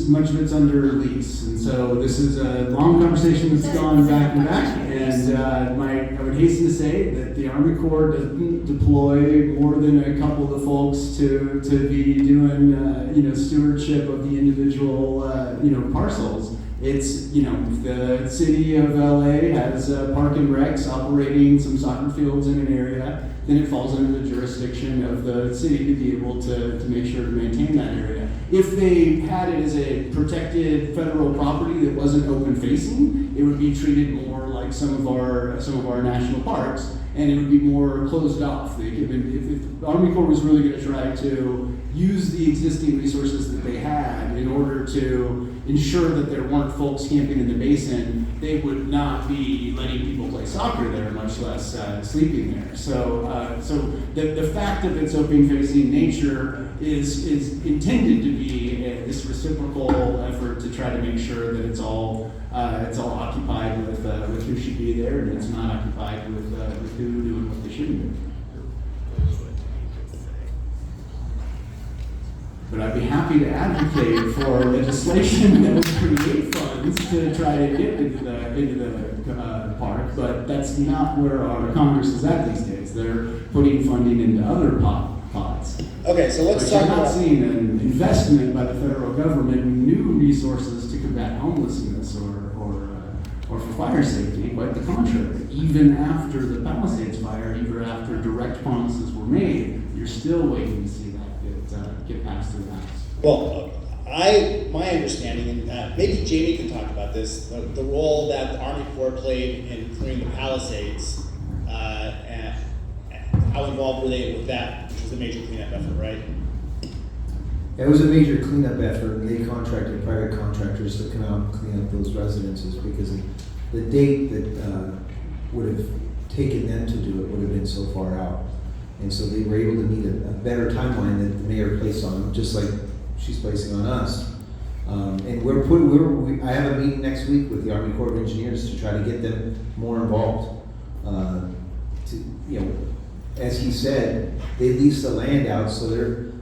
S6: much of it's under lease, and so this is a long conversation that's gone back and back. And I would hasten to say that the Army Corps doesn't deploy more than a couple of the folks to be doing stewardship of the individual parcels. It's the city of LA has Park and Recs operating some soccer fields in an area. Then it falls under the jurisdiction of the city to be able to make sure to maintain that area. If they had it as a protected federal property that wasn't open facing, it would be treated more like some of our national parks, and it would be more closed off. If the Army Corps was really going to try to use the existing resources that they had in order to ensure that there weren't folks camping in the basin, they would not be letting people play soccer there, much less sleeping there. So the fact of its open-facing nature is intended to be this reciprocal effort to try to make sure that it's all occupied with who should be there, and it's not occupied with who doing what they shouldn't do. But I'd be happy to advocate for legislation that would create funds to try to get into the park, but that's not where our Congress is at these days. They're putting funding into other pots.
S1: Okay, so let's talk about...
S6: We're not seeing an investment by the federal government in new resources to combat homelessness or for fire safety. Quite the contrary. Even after the Palisades fire, even after direct promises were made, you're still waiting to see that get passed through the House.
S1: Well, my understanding, and maybe Jamie can talk about this, the role that the Army Corps played in clearing the Palisades, and how involved were they with that, which was a major cleanup effort, right?
S2: It was a major cleanup effort, and they contracted private contractors to come out and clean up those residences because the date that would have taken them to do it would have been so far out. And so they were able to meet a better timeline that the mayor placed on them, just like she's placing on us. And I have a meeting next week with the Army Corps of Engineers to try to get them more involved. to, you know, as he said, they lease the land out, so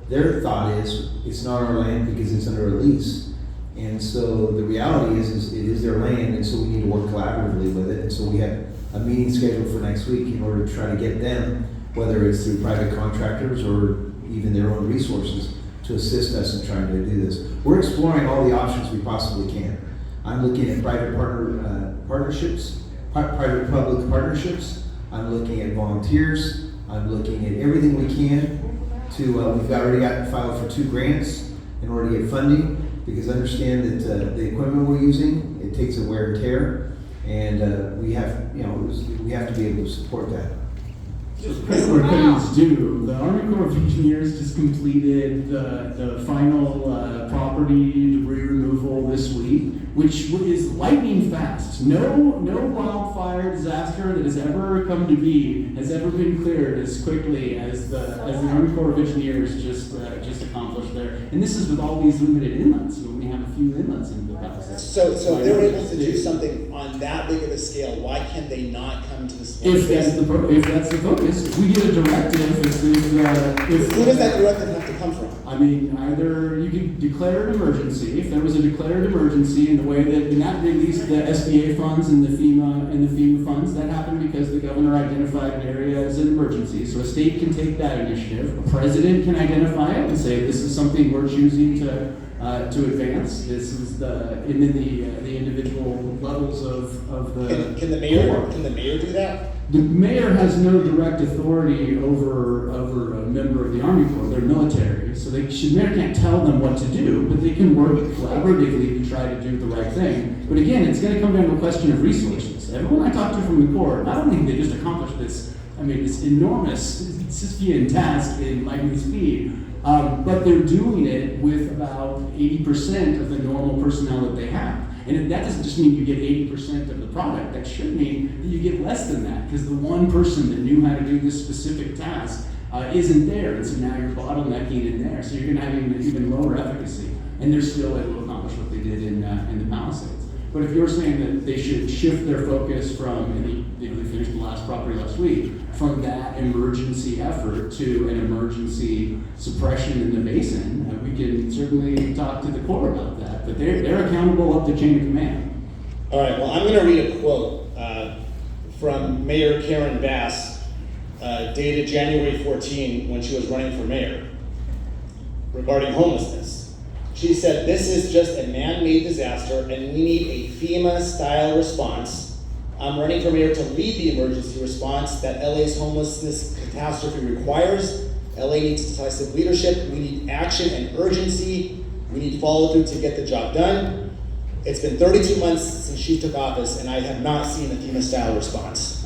S2: their thought is, it's not our land because it's under a lease. And so the reality is it is their land, and so we need to work collaboratively with it. And so we have a meeting scheduled for next week in order to try to get them, whether it's through private contractors or even their own resources, to assist us in trying to do this. We're exploring all the options we possibly can. I'm looking at private partnerships, private-public partnerships. I'm looking at volunteers. I'm looking at everything we can to, we've already got filed for 2 grants in order to get funding, because understand that the equipment we're using, it takes a wear and tear, and we have, you know, we have to be able to support that.
S6: Just where things do. The Army Corps of Engineers just completed the final property debris removal this week, which is lightning fast. No wildfire disaster that has ever come to be has ever been cleared as quickly as the Army Corps of Engineers just accomplished there. And this is with all these limited inlets. We only have a few inlets into the Basin.
S1: So if they're able to do something on that big of a scale, why can they not come to the small
S6: If that's the focus, if we get a directive,
S1: who does that directive have to come from?
S6: I mean, either you can declare an emergency. If there was a declared emergency in the way that when that released the SBA funds and the FEMA funds, that happened because the governor identified an area as an emergency. So a state can take that initiative. A president can identify it and say, this is something we're choosing to advance. This is and then the individual levels of the.
S1: Can the mayor do that?
S6: The mayor has no direct authority over a member of the Army Corps. They're military, so mayor can't tell them what to do, but they can work collaboratively to try to do the right thing. But again, it's going to come down to a question of resources. Everyone I talked to from the Corps, not only did they just accomplish this, this enormous Sisyphean task in lightning speed, but they're doing it with about 80% of the normal personnel that they have. And that doesn't just mean you get 80% of the product. That should mean that you get less than that, because the one person that knew how to do this specific task isn't there. And so now you're bottlenecking in there. So you're going to have even lower efficacy. And they're still able to accomplish what they did in the Palisades. But if you're saying that they should shift their focus from, and they finished the last property last week, from that emergency effort to an emergency suppression in the basin, we can certainly talk to the Corps about that. But they're accountable up the chain of command.
S1: All right, well, I'm going to read a quote from Mayor Karen Bass, dated January 14, when she was running for mayor, regarding homelessness. She said, "This is just a man-made disaster, and we need a FEMA-style response. I'm running for mayor to lead the emergency response that LA's homelessness catastrophe requires. LA needs decisive leadership. We need action and urgency. We need follow-through to get the job done. It's been 32 months since she took office, and I have not seen a FEMA-style response."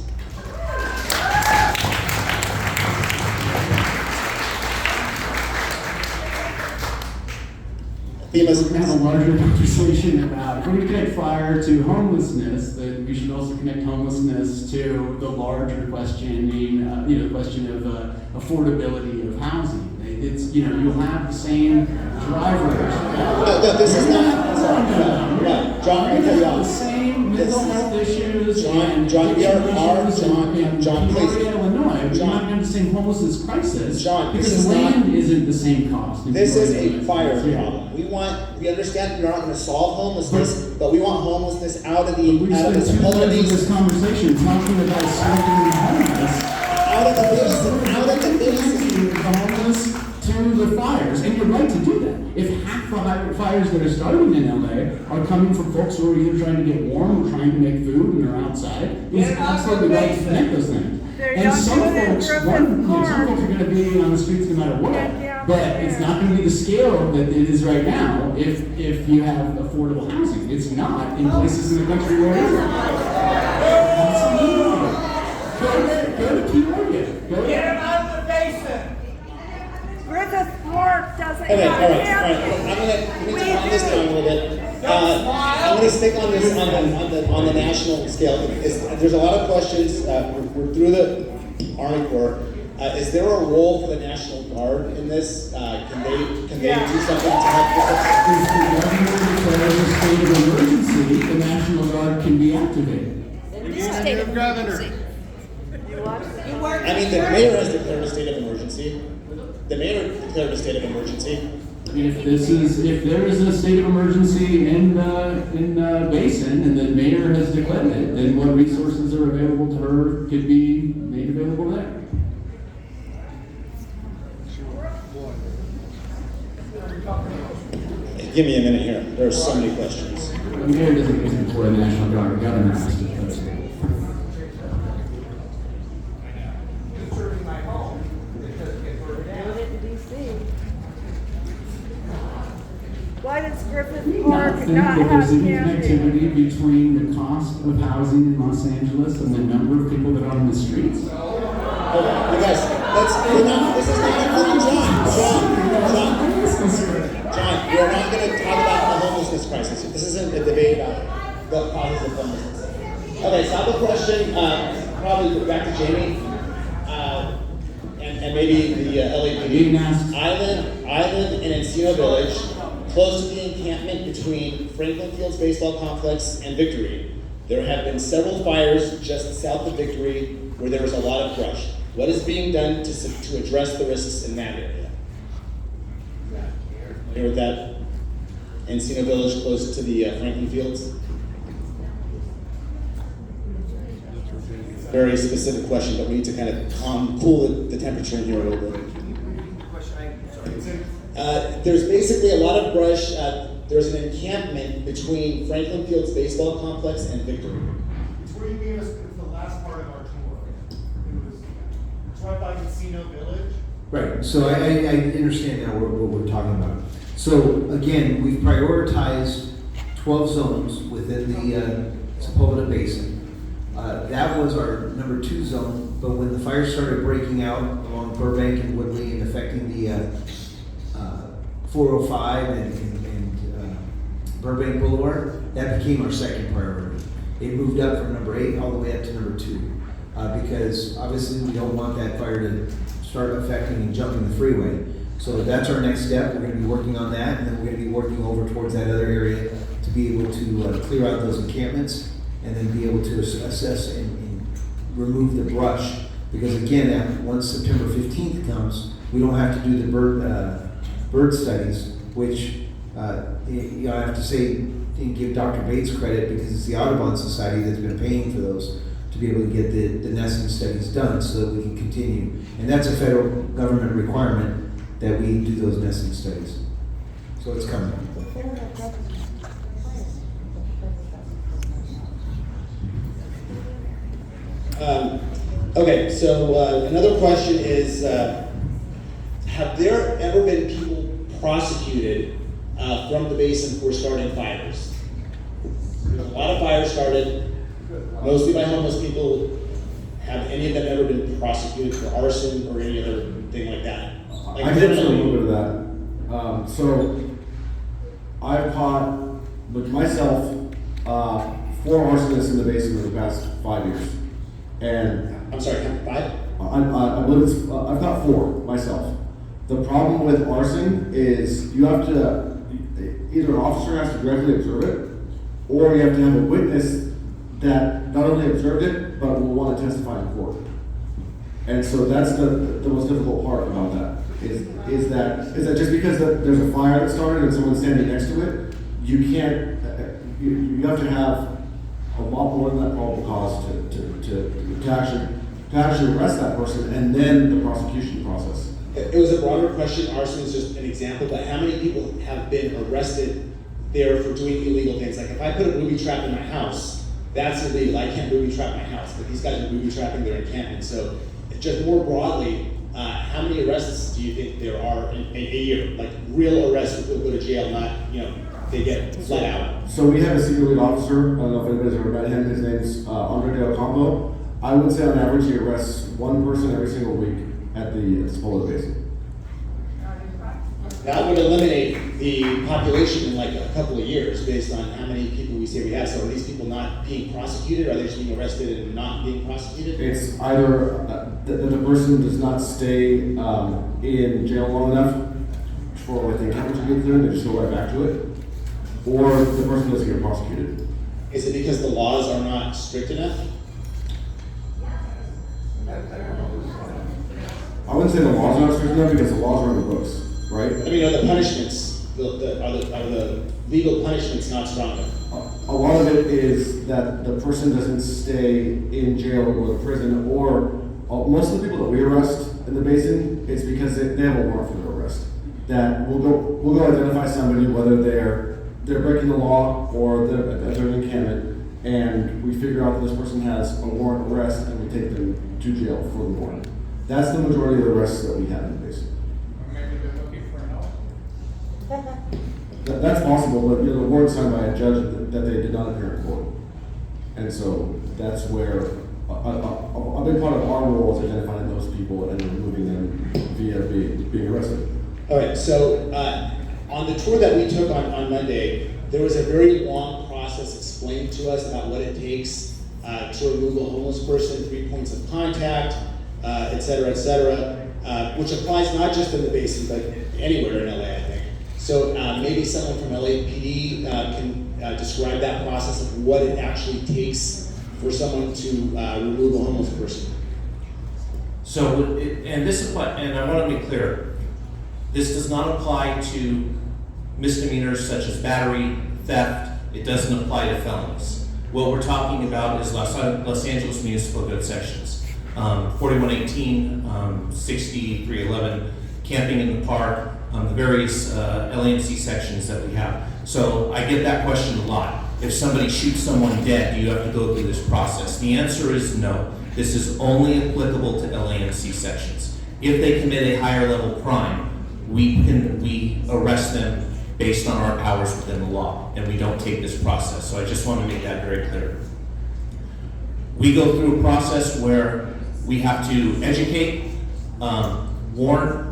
S6: We're going to have a larger conversation about, if we're going to connect fire to homelessness, then we should also connect homelessness to the larger questioning, the question of affordability of housing. It's, you'll have the same drivers.
S1: No, this is not. John,
S6: You're going to have the same mental health issues.
S1: John, we are John, please.
S6: Illinois, we're not going to have the same homelessness crisis.
S1: John,
S6: because land isn't the same cost.
S1: This is a fire problem. We understand we're not going to solve homelessness, but we want homelessness out of the
S6: We spent 2 days of this conversation talking about solving the homeless.
S1: Out of the basin.
S6: The homeless to the fires, and you're right to do that. If half the fires that are starting in LA are coming from folks who are either trying to get warm or trying to make food and are outside, it's absolutely right to connect those things. And some folks are going to be on the streets no matter what, but it's not going to be the scale that it is right now if you have affordable housing. It's not in places in the country where it is. Absolutely. Go to Peoria.
S14: Get him out of the basin.
S15: Griffith Park doesn't
S1: All right.
S15: have
S1: I'm going to calm this down a little bit. I'm going to stick on this on the national scale. There's a lot of questions. We're through the Army Corps. Is there a role for the National Guard in this? Can they do something to help
S6: If the government declares a state of emergency, the National Guard can be activated.
S15: state of emergency.
S1: I mean, the mayor has declared a state of emergency. The mayor declared a state of emergency.
S6: If there is a state of emergency in Basin and the mayor has declared it, then what resources are available to her could be made available there.
S1: Give me a minute here. There are so many questions.
S6: The mayor doesn't use it for the national guard. Governor has to.
S14: Conserving my home, it doesn't get burned down.
S15: in DC. Why does Griffith
S7: I
S15: Park
S7: think
S15: not
S7: that
S15: have
S7: there's any
S15: camping?
S7: connectivity between the cost of housing in Los Angeles and the number of people that are on the streets.
S1: Okay, you guys, this is not including John, we are not going to talk about the homelessness crisis. This isn't a debate about the causes of homelessness. Okay, so I have a question, probably back to Jamie, and maybe the LAPD. I live in Encino Village, close to the encampment between Franklin Fields Baseball Complex and Victory. There have been several fires just south of Victory where there was a lot of brush. What is being done to address the risks in that area? Hear with that? Encino Village, close to the Franklin Fields. Very specific question, but we need to kind of cool the temperature in here a little bit. There's basically a lot of brush. There's an encampment between Franklin Fields Baseball Complex and Victory.
S16: It's where you gave us the last part of our tour. It's right by Casino Village.
S2: Right, so I understand now what we're talking about. So again, we've prioritized 12 zones within the Sepulveda Basin. That was our number 2 zone, but when the fire started breaking out along Burbank and Woodley and affecting the 405 and Burbank Boulevard, that became our second priority. It moved up from number 8 all the way up to number 2, because obviously we don't want that fire to start affecting and jumping the freeway. So that's our next step. We're going to be working on that, and then we're going to be working over towards that other area to be able to clear out those encampments, and then be able to assess and remove the brush. Because again, once September 15th comes, we don't have to do the bird studies, which I have to say and give Dr. Bates credit, because it's the Audubon Society that's been paying for those to be able to get the nesting studies done so that we can continue. And that's a federal government requirement that we do those nesting studies. So it's coming.
S1: Okay, so another question is, have there ever been people prosecuted from the basin for starting fires? There's a lot of fires started, mostly by homeless people. Have any of them ever been prosecuted for arson or any other thing like that? Like
S12: I can answer a little bit of that. So I've caught, with myself, 4 arsonists in the basin in the past 5 years. And
S1: I'm sorry, 5?
S12: I've got 4 myself. The problem with arson is you have to, either an officer has to directly observe it, or you have to have a witness that not only observed it, but will want to testify in court. And so that's the most difficult part about that, is that just because there's a fire that started and someone's standing next to it, you can't, you have to have a lot more than that probable cause to actually arrest that person, and then the prosecution process.
S1: It was a broader question. Arson is just an example, but how many people have been arrested there for doing illegal things? Like if I put a booby trap in my house, that's illegal. I can't booby trap my house, but these guys are booby trapping their encampment. So just more broadly, how many arrests do you think there are in a year? Like real arrests where people go to jail, not, they get let out.
S12: So we have a senior lead officer. I don't know if anybody's ever met him. His name's Andre Del Campo. I would say on average he arrests 1 person every single week at the Sepulveda Basin.
S1: That would eliminate the population in like a couple of years based on how many people we say we have. So are these people not being prosecuted? Are they just being arrested and not being prosecuted?
S12: It's either the person does not stay in jail long enough for like the encounter to get cleared, they just go right back to it, or the person doesn't get prosecuted.
S1: Is it because the laws are not strict enough?
S12: I wouldn't say the laws are not strict enough because the laws are on the books, right?
S1: I mean, are the punishments, are the legal punishments not strong enough?
S12: A lot of it is that the person doesn't stay in jail or go to prison, or most of the people that we arrest in the basin, it's because they have a warrant for their arrest. That we'll go identify somebody, whether they're breaking the law or they're an encampment, and we figure out that this person has a warrant arrest, and we take them to jail for the warrant. That's the majority of the arrests that we have in the basin.
S14: Or maybe they're looking for an oath.
S12: That's possible, but the warrant signed by a judge that they did not appear in court. And so that's where a big part of our role is identifying those people and removing them via being arrested.
S1: All right, so on the tour that we took on Monday, there was a very long process explained to us about what it takes to remove a homeless person, 3 points of contact, et cetera, which applies not just in the basin, but anywhere in LA, I think. So maybe someone from LAPD can describe that process of what it actually takes for someone to remove a homeless person.
S13: So, and this apply, and I want to be clear, this does not apply to misdemeanors such as battery, theft. It doesn't apply to felonies. What we're talking about is Los Angeles Municipal Code sections, 4118, 6311, camping in the park, the various LAMC sections that we have. So I get that question a lot. If somebody shoots someone dead, do you have to go through this process? The answer is no. This is only applicable to LAMC sections. If they commit a higher level crime, we arrest them based on our powers within the law, and we don't take this process. So I just want to make that very clear. We go through a process where we have to educate, warn.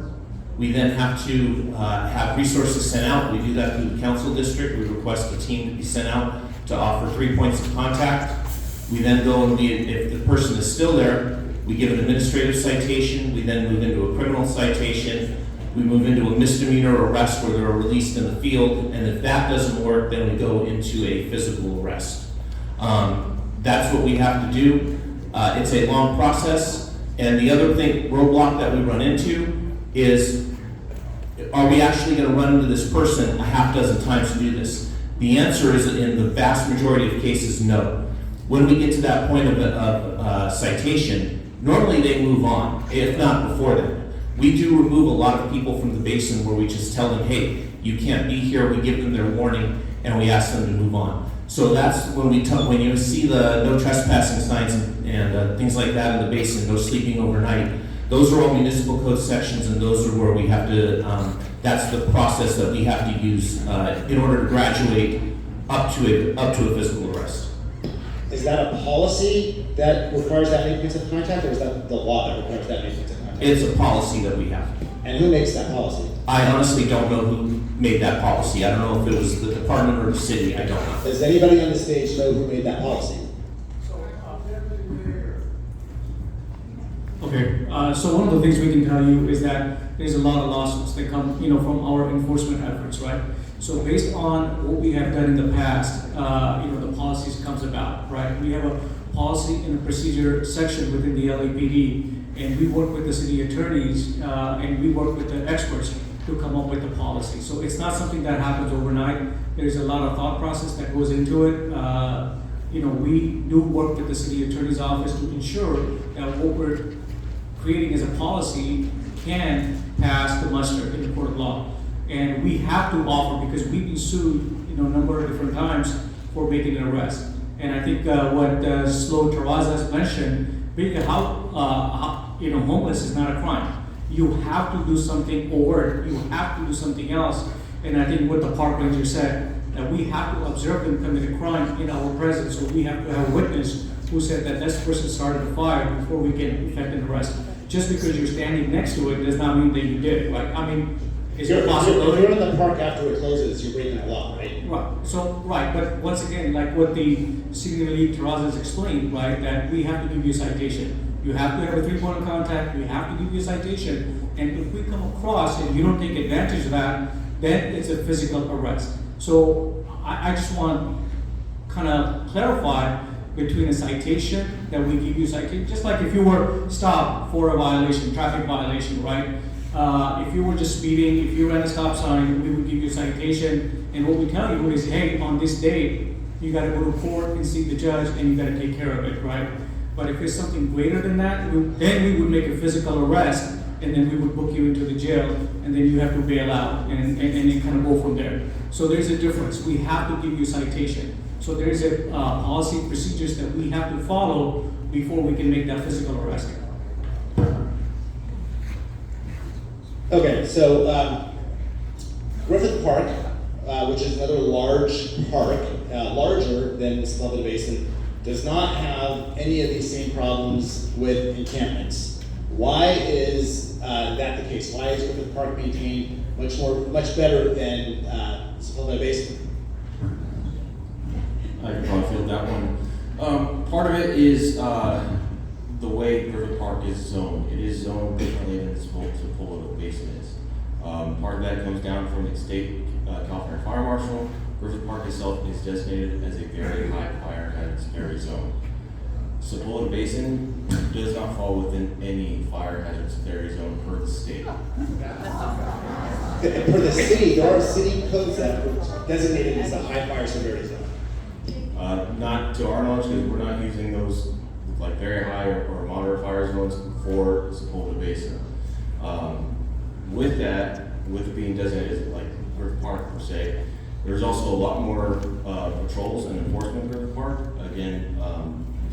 S13: We then have to have resources sent out. We do that through the council district. We request a team to be sent out to offer 3 points of contact. We then go and if the person is still there, we give an administrative citation. We then move into a criminal citation. We move into a misdemeanor arrest where they're released in the field. And if that doesn't work, then we go into a physical arrest. That's what we have to do. It's a long process. And the other roadblock that we run into is, are we actually going to run into this person a half dozen times to do this? The answer is, in the vast majority of cases, no. When we get to that point of citation, normally they move on, if not before then. We do remove a lot of people from the basin where we just tell them, hey, you can't be here. We give them their warning and we ask them to move on. So that's when when you see the no trespassing signs and things like that in the basin, no sleeping overnight. Those are all municipal code sections, and those are where we have to, that's the process that we have to use in order to graduate up to a physical arrest.
S1: Is that a policy that requires that many points of contact, or is that the law that requires that many points of contact?
S13: It's a policy that we have.
S1: And who makes that policy?
S13: I honestly don't know who made that policy. I don't know if it was the department or the city. I don't know.
S1: Does anybody on the stage know who made that policy?
S7: Okay, so one of the things we can tell you is that there's a lot of lawsuits that come, from our enforcement efforts, right? So based on what we have done in the past, the policies comes about, right? We have a policy and a procedure section within the LAPD, and we work with the city attorneys, and we work with the experts to come up with the policy. So it's not something that happens overnight. There's a lot of thought process that goes into it. We do work with the city attorney's office to ensure that what we're creating as a policy can pass the muster in the court of law. And we have to offer, because we've been sued, a number of different times for making an arrest. And I think what Slow Terrazas mentioned, being homeless is not a crime. You have to do something overt. You have to do something else. And I think what the park ranger said, that we have to observe them commit a crime in our presence. So we have to have a witness who said that this person started a fire before we can effect an arrest. Just because you're standing next to it does not mean that you did it. Is it possible?
S1: If you're in the park after it closes, you're breaking the law, right?
S7: Right. But once again, like what the city lead Terrazas explained, right, that we have to give you a citation. You have to have a 3-point of contact. We have to give you a citation. And if we come across and you don't take advantage of that, then it's a physical arrest. So I just want to kind of clarify
S17: between a citation, that we give you citation, just like if you were stopped for a violation, traffic violation, right? If you were just speeding, if you ran a stop sign, we would give you a citation, and what we tell you is, hey, on this day, you gotta go to court and see the judge, and you gotta take care of it, right? But if it's something greater than that, then we would make a physical arrest, and then we would book you into the jail, and then you have to bail out, and then kind of go from there. So there's a difference. We have to give you citation. So there's a policy procedures that we have to follow before we can make that physical arrest.
S1: Okay, so Griffith Park, which is another large park, larger than the Sepulveda Basin, does not have any of these same problems with encampments. Why is that the case? Why is Griffith Park maintained much better than Sepulveda Basin?
S9: I can probably field that one. Part of it is the way Griffith Park is zoned. It is zoned differently than Sepulveda Basin is. Part of that comes down from the state California Fire Marshal. Griffith Park itself is designated as a very high fire hazard area zone. Sepulveda Basin does not fall within any fire hazard severity zone per the state.
S1: For the city, there are city codes that are designated as a high fire severity zone.
S9: Not to our knowledge, because we're not using those like very high or moderate fire zones for Sepulveda Basin. With that, with it being designated like Griffith Park per se, there's also a lot more patrols and enforcement in Griffith Park. Again,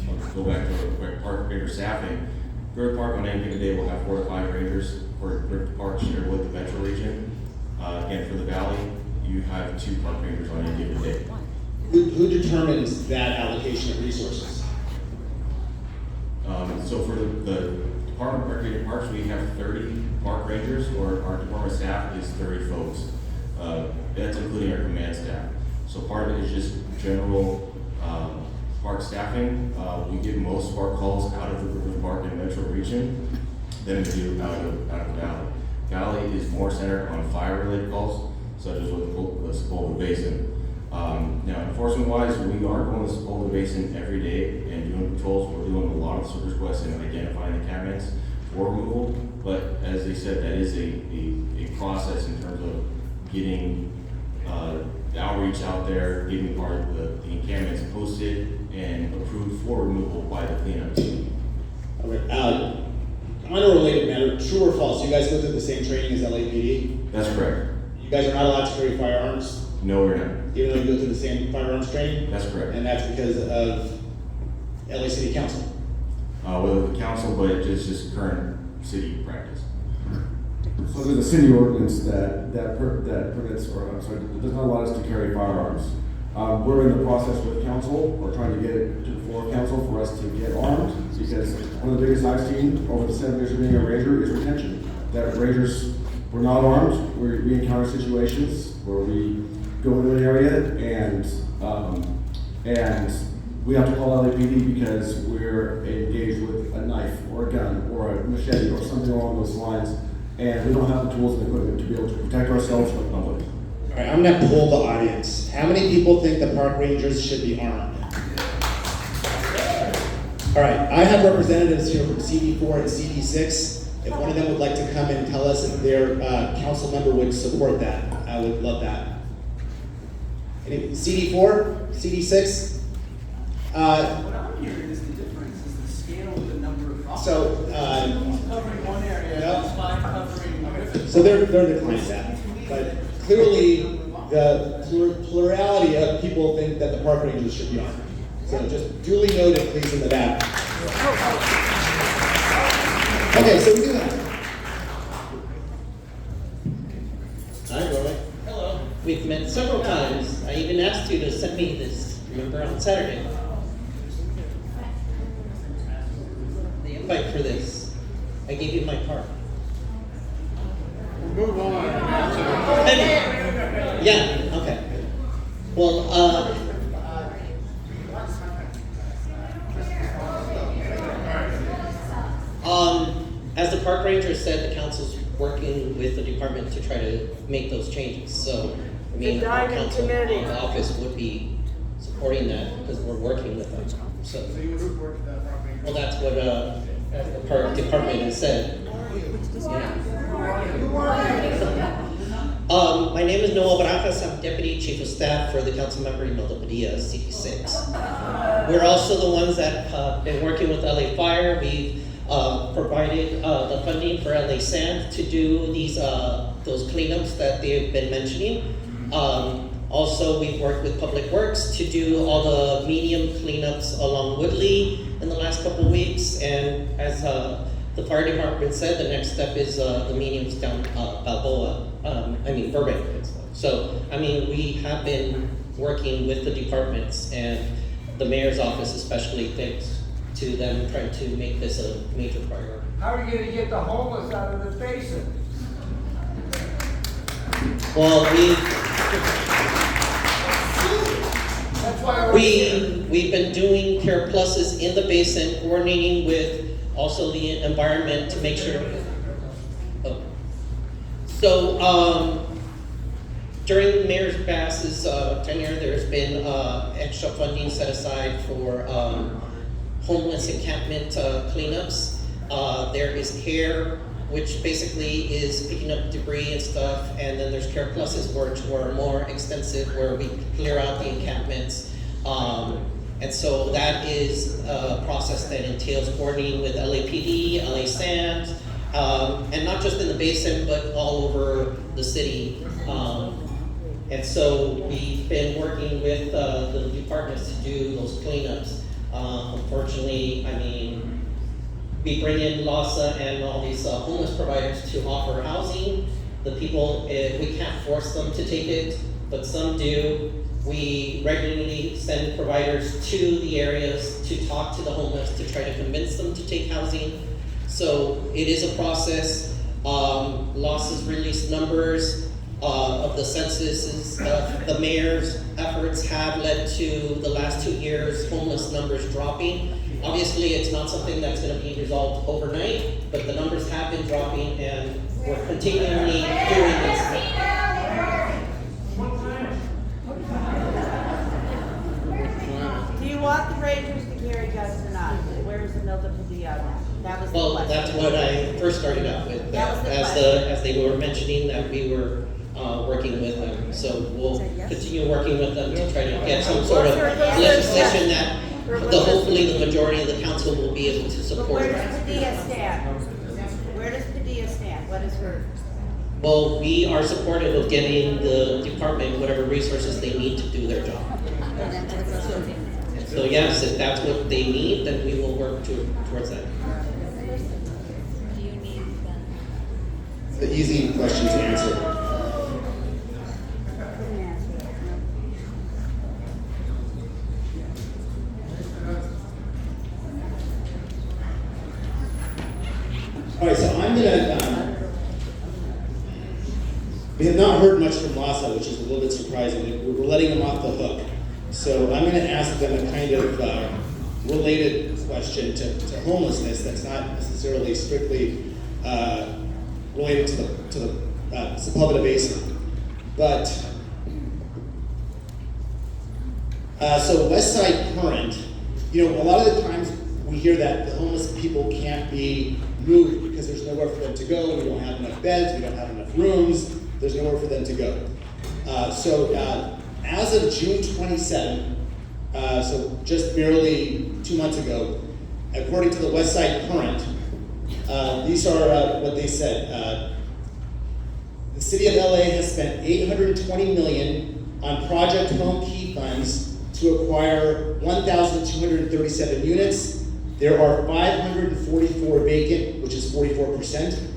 S9: let's go back to park ranger staffing. Griffith Park on any given day will have 4 to 5 rangers for Griffith Park shared with the metro region. Again, for the valley, you have 2 park rangers on any given day.
S1: Who determines that allocation of resources?
S9: So for the Department of Recreation and Parks, we have 30 park rangers, or our department staff is 30 folks. That's including our command staff. So part of it is just general park staffing. We get most of our calls out of the Griffith Park and metro region than we do out of the valley. Valley is more centered on fire-related calls, such as with the Sepulveda Basin. Now, enforcement-wise, we are going to the Sepulveda Basin every day and doing patrols. We're doing a lot of service requests and identifying the cabinets for removal. But as they said, that is a process in terms of getting the outreach out there, getting part of the encampments posted and approved for removal by the cleanups.
S1: All right. On a related matter, true or false, you guys go through the same training as LAPD?
S9: That's correct.
S1: You guys are not allowed to carry firearms?
S9: No, we're not.
S1: Even though you go through the same firearms training?
S9: That's correct.
S1: And that's because of LA City Council?
S9: Whether the council, but it's just current city practice.
S12: So there's a city ordinance that permits, or I'm sorry, that does not allow us to carry firearms. We're in the process with council, we're trying to get it to the floor of council for us to get armed, because one of the biggest I've seen over the 7 years of being a ranger is retention. That rangers, we're not armed, we encounter situations where we go into an area and we have to call LAPD because we're engaged with a knife or a gun or a machete or something along those lines, and we don't have the tools and equipment to be able to protect ourselves from the public.
S1: All right, I'm gonna poll the audience. How many people think the park rangers should be armed? All right, I have representatives here from CD4 and CD6. If one of them would like to come and tell us if their council member would support that, I would love that. Any, CD4, CD6?
S18: What I'm hearing is the difference is the scale of the number of officers.
S1: So,
S18: Covering one area, that's fine covering.
S1: So they're declining that, but clearly the plurality of people think that the park rangers should be armed. So just duly noted, please, in the back. Okay, so we do that.
S19: Hi, Roy. Hello. We've met several times. I even asked you to send me this, remember, on Saturday. The invite for this. I gave you my card.
S18: Move on.
S19: Yeah, okay. Well, as the park ranger said, the council's working with the department to try to make those changes. So, I mean, our council office would be supportive supporting that because we're working with them. So
S16: you would report to that property?
S19: well, that's what the park department has said. My name is Noel Barajas. I'm Deputy Chief of Staff for the Council Member Imelda Padilla, CP6. We're also the ones that have been working with LA Fire. We've provided the funding for LA Sand to do these those cleanups that they've been mentioning. Also, we've worked with Public Works to do all the medium cleanups along Woodley in the last couple of weeks. And as the fire department said, the next step is the mediums down Balboa, Burbank. So, we have been working with the departments and the mayor's office, especially, thanks to them trying to make this a major priority.
S14: How are you gonna get the homeless out of the basin?
S19: Well,
S14: That's why
S19: we've been doing Care Pluses in the basin, coordinating with also the environment to make sure. Oh. So during Mayor Bass's tenure, there's been extra funding set aside for homeless encampment cleanups. There is Care, which basically is picking up debris and stuff, and then there's Care Pluses, which were more extensive, where we clear out the encampments. And so that is a process that entails coordinating with LAPD, LA Sand, and not just in the basin, but all over the city. And so we've been working with the departments to do those cleanups. Unfortunately, we bring in LASA and all these homeless providers to offer housing. The people, we can't force them to take it, but some do. We regularly send providers to the areas to talk to the homeless to try to convince them to take housing. So it is a process. LASA's released numbers of the census. The mayor's efforts have led to the last 2 years homeless numbers dropping. Obviously, it's not something that's going to be resolved overnight, but the numbers have been dropping, and we're continually doing this.
S15: Do you want the Rangers to carry guns or not? Where's the Milda Padilla? That was the question.
S19: That's what I first started out with.
S15: That was the question.
S19: As they were mentioning that we were working with them. So we'll continue working with them to try to get some sort of legislation that hopefully the majority of the council will be able to support.
S15: Where does Padilla stand? Where does Padilla stand? What is her?
S19: Well, we are supportive of getting the department whatever resources they need to do their job. So yes, if that's what they need, then we will work towards that.
S1: It's an easy question to answer. All right, so I'm gonna, we have not heard much from LASA, which is a little bit surprising. We're letting them off the hook. So I'm gonna ask them a kind of related question to homelessness that's not necessarily strictly related to the Sepulveda Basin. But, so West Side Current, a lot of the times we hear that the homeless people can't be moved because there's nowhere for them to go. We don't have enough beds, we don't have enough rooms, there's nowhere for them to go. As of June 27, so just barely 2 months ago, according to the West Side Current, these are what they said. The city of LA has spent $820 million on Project Home Key funds to acquire 1,237 units. There are 544 vacant, which is 44%.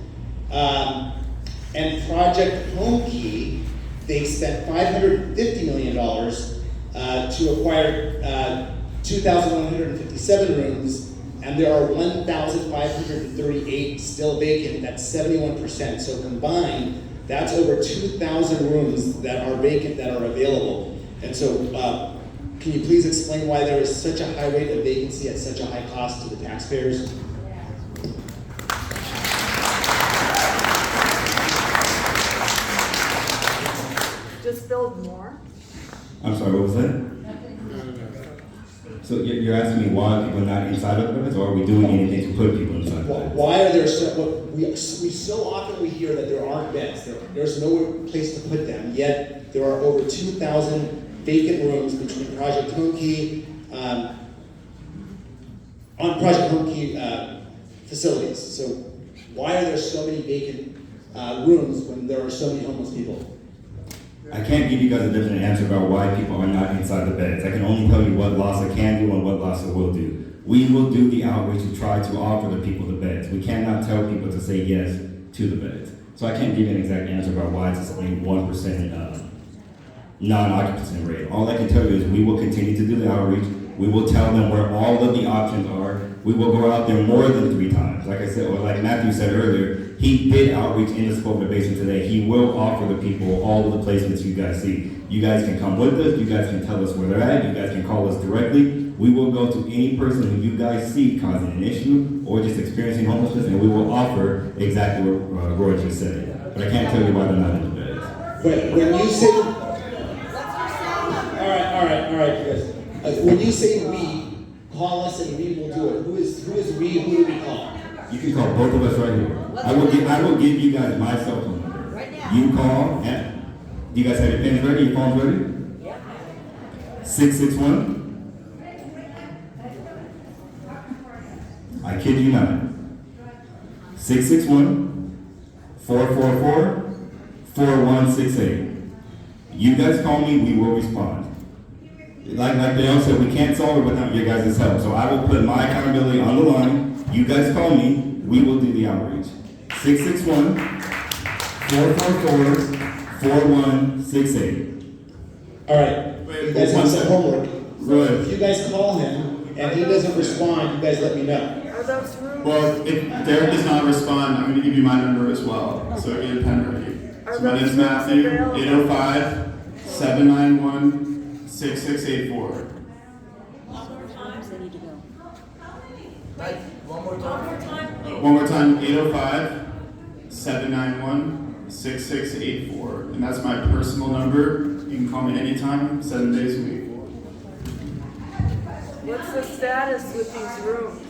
S1: And Project Home Key, they spent $550 million to acquire 2,157 rooms, and there are 1,538 still vacant. That's 71%. So combined, that's over 2,000 rooms that are vacant that are available. And so, can you please explain why there is such a high rate of vacancy at such a high cost to the taxpayers?
S15: Just build more?
S10: I'm sorry, what was that? So you're asking me why people are not inside of the beds, or are we doing anything to put people inside the beds?
S1: Why are there we so often we hear that there aren't beds, there's no place to put them, yet there are over 2,000 vacant rooms between Project Homekey, on Project Homekey facilities. So why are there so many vacant rooms when there are so many homeless people?
S10: I can't give you guys a definite answer about why people are not inside the beds. I can only tell you what LAFD can do and what LAFD will do. We will do the outreach to try to offer the people the beds. We cannot tell people to say yes to the beds. So I can't give you an exact answer about why it's only 1% non-occupancy rate. All I can tell you is we will continue to do the outreach. We will tell them where all of the options are. We will go out there more than 3 times. Like I said, or like Matthew said earlier, he did outreach in the Sepulveda Basin today. He will offer the people all of the placements you guys see. You guys can come with us. You guys can tell us where they're at. You guys can call us directly. We will go to any person who you guys see causing an issue or just experiencing homelessness, and we will offer exactly what Roy just said. But I can't tell you why they're not in the beds.
S1: When you say, all right, guys. When you say we, call us and we will do it. Who is we? Who do we call?
S10: You can call both of us right here. I will give you guys my cell phone number. Right now. You call. Do you guys have your pens ready? Your phones ready? Yeah. 661. I kid you not. 661-444-4168. You guys call me, we will respond. Like they all said, we can't solve it without your guys' help. So I will put my accountability on the line. You guys call me, we will do the outreach. 661-444-4168.
S1: All right. You guys have some homework.
S10: Right.
S1: If you guys call him and he doesn't respond, you guys let me know.
S11: Well, if Derek does not respond, I'm going to give you my number as well. So get a pen ready. So my name is Matthew, 805-791-6684. One more time, 805-791-6684. And that's my personal number. You can call me anytime, 7 days a week.
S20: What's the status with these rooms?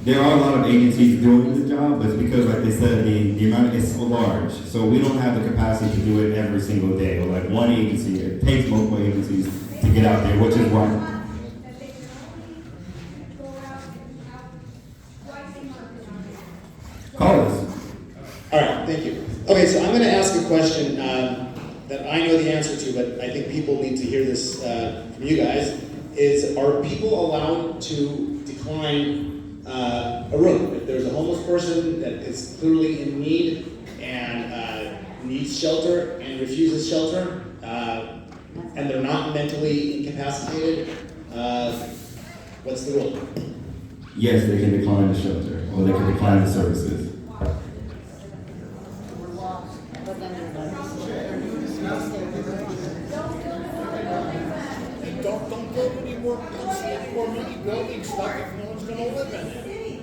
S10: There are a lot of agencies doing the job, but it's because, like they said, the amount is so large. So we don't have the capacity to do it every single day. Or like one agency, it takes multiple agencies to get out there, which is why. Call us.
S1: All right, thank you. Okay, so I'm going to ask a question that I know the answer to, but I think people need to hear this from you guys. Are people allowed to decline a room? If there's a homeless person that is clearly in need and needs shelter and refuses shelter, and they're not mentally incapacitated, what's the rule?
S10: Yes, they can decline the shelter, or they can decline the services.
S16: Don't build any more mini buildings stuff if no one's gonna live in it.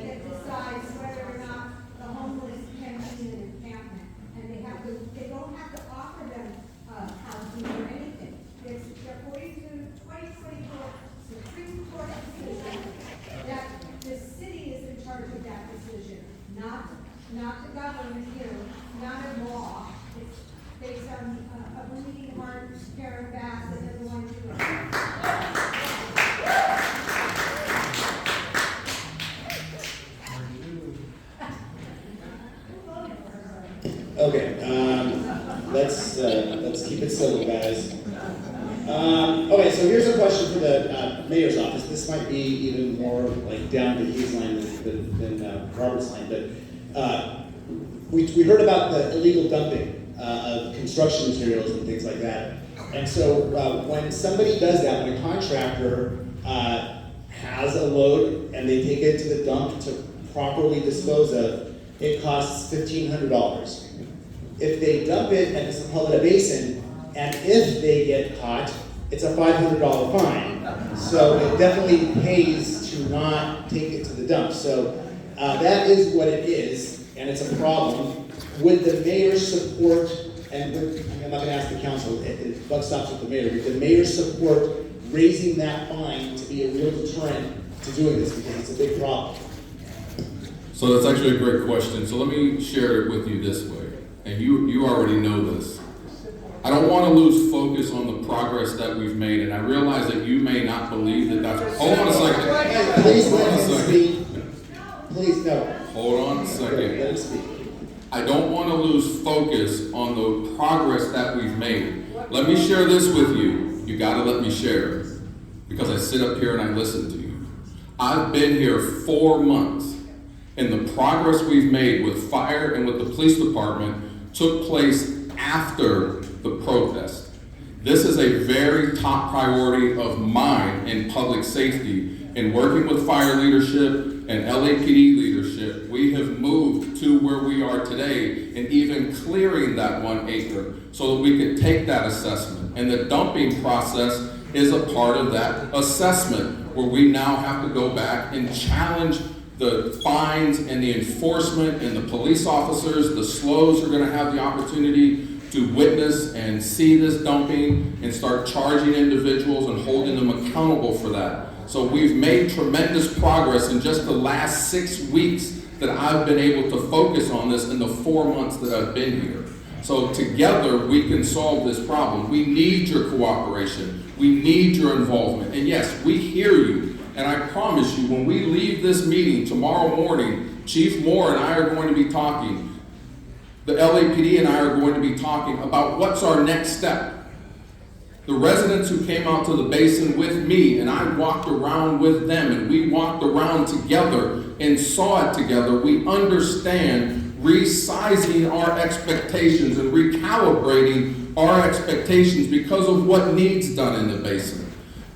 S21: That decides whether or not the homeless can be in an encampment, and they don't have to offer them housing or anything. It's according to 2024 Supreme Court decision that the city is in charge of that decision, not the government here, not a law. It's based on a bleeding heart, Karen Bass, and everyone doing it.
S1: Okay, let's keep it civil, guys. Okay, so here's a question for the mayor's office. This might be even more like down to his line than Robert's line, but we heard about the illegal dumping of construction materials and things like that. And so when somebody does that, when a contractor has a load and they take it to the dump to properly dispose of, it costs $1,500. If they dump it at the Sepulveda Basin, and if they get caught, it's a $500 fine. So it definitely pays to not take it to the dump. So that is what it is, and it's a problem. Would the mayor support, and I'm not going to ask the council, it buck stops with the mayor, would the mayor support raising that fine to be a real deterrent to doing this, because it's a big problem?
S3: So that's actually a great question. So let me share it with you this way, and you already know this. I don't want to lose focus on the progress that we've made, and I realize that you may not believe that that's... Hold on a second.
S1: Please let him speak. Please, no.
S3: Hold on a second.
S1: Let him speak.
S3: I don't want to lose focus on the progress that we've made. Let me share this with you. You got to let me share it, because I sit up here and I listen to you. I've been here 4 months, and the progress we've made with fire and with the police department took place after the protest. This is a very top priority of mine in public safety. In working with fire leadership and LAPD leadership, we have moved to where we are today and even clearing that 1 acre so that we could take that assessment. And the dumping process is a part of that assessment, where we now have to go back and challenge the fines and the enforcement, and the police officers, the SLOs, are going to have the opportunity to witness and see this dumping and start charging individuals and holding them accountable for that. So we've made tremendous progress in just the last 6 weeks that I've been able to focus on this in the 4 months that I've been here. So together we can solve this problem. We need your cooperation. We need your involvement. And yes, we hear you. And I promise you, when we leave this meeting tomorrow morning, Chief Moore and I are going to be talking. The LAPD and I are going to be talking about what's our next step. The residents who came out to the basin with me, and I walked around with them, and we walked around together and saw it together, we understand resizing our expectations and recalibrating our expectations because of what needs done in the basin.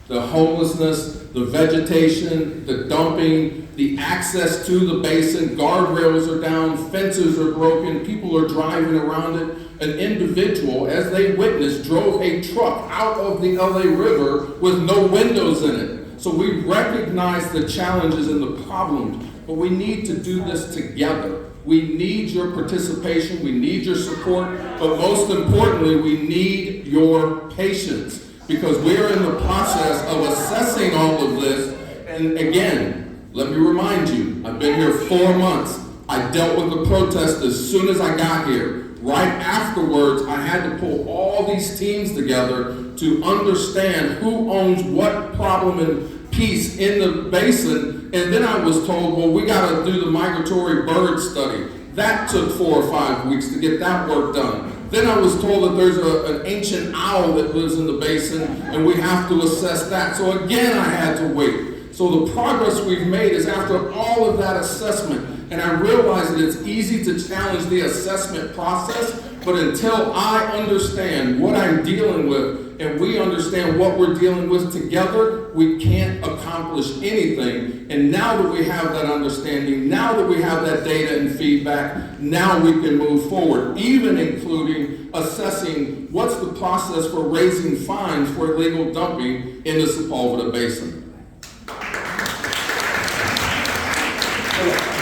S3: The homelessness, the vegetation, the dumping, the access to the basin, guardrails are down, fences are broken, people are driving around it. An individual, as they witnessed, drove a truck out of the LA River with no windows in it. So we recognize the challenges and the problems, but we need to do this together. We need your participation, we need your support, but most importantly, we need your patience, because we're in the process of assessing all of this. And again, let me remind you, I've been here 4 months. I dealt with the protest as soon as I got here. Right afterwards, I had to pull all these teams together to understand who owns what problem and piece in the basin. And then I was told, well, we got to do the migratory bird study. That took 4 or 5 weeks to get that work done. Then I was told that there's an ancient owl that lives in the basin, and we have to assess that. So again, I had to wait. So the progress we've made is after all of that assessment. And I realize that it's easy to challenge the assessment process, but until I understand what I'm dealing with and we understand what we're dealing with together, we can't accomplish anything. And now that we have that understanding, now that we have that data and feedback, now we can move forward, even including assessing what's the process for raising fines for illegal dumping in the Sepulveda Basin.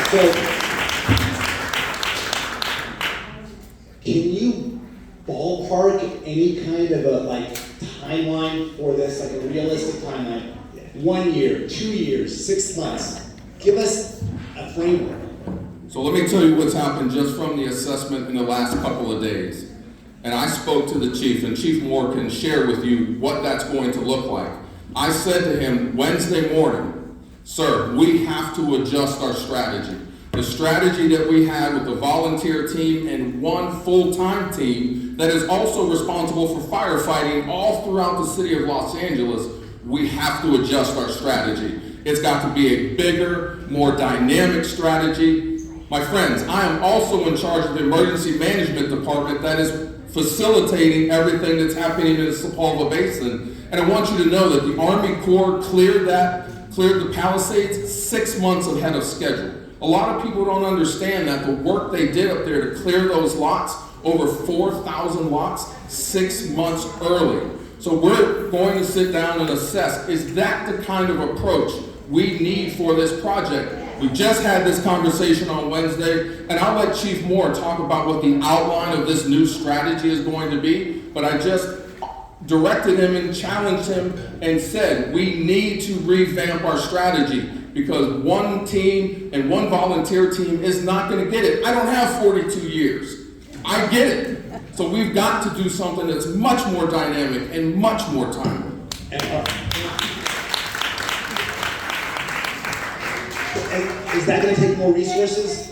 S1: So, can you ballpark any kind of a timeline for this, like a realistic timeline? 1 year, 2 years, 6 months. Give us a framework.
S3: So let me tell you what's happened just from the assessment in the last couple of days. And I spoke to the chief, and Chief Moore can share with you what that's going to look like. I said to him Wednesday morning, sir, we have to adjust our strategy. The strategy that we had with the volunteer team and one full-time team that is also responsible for firefighting all throughout the city of Los Angeles, we have to adjust our strategy. It's got to be a bigger, more dynamic strategy. My friends, I am also in charge of the emergency management department that is facilitating everything that's happening in the Sepulveda Basin. And I want you to know that the Army Corps cleared the Palisades 6 months ahead of schedule. A lot of people don't understand that the work they did up there to clear those lots over 4,000 lots 6 months early. So we're going to sit down and assess, is that the kind of approach we need for this project? We just had this conversation on Wednesday, and I'll let Chief Moore talk about what the outline of this new strategy is going to be, but I just directed him and challenged him and said, we need to revamp our strategy because one team and one volunteer team is not going to get it. I don't have 42 years. I get it. So we've got to do something that's much more dynamic and much more timely.
S1: Is that going to take more resources?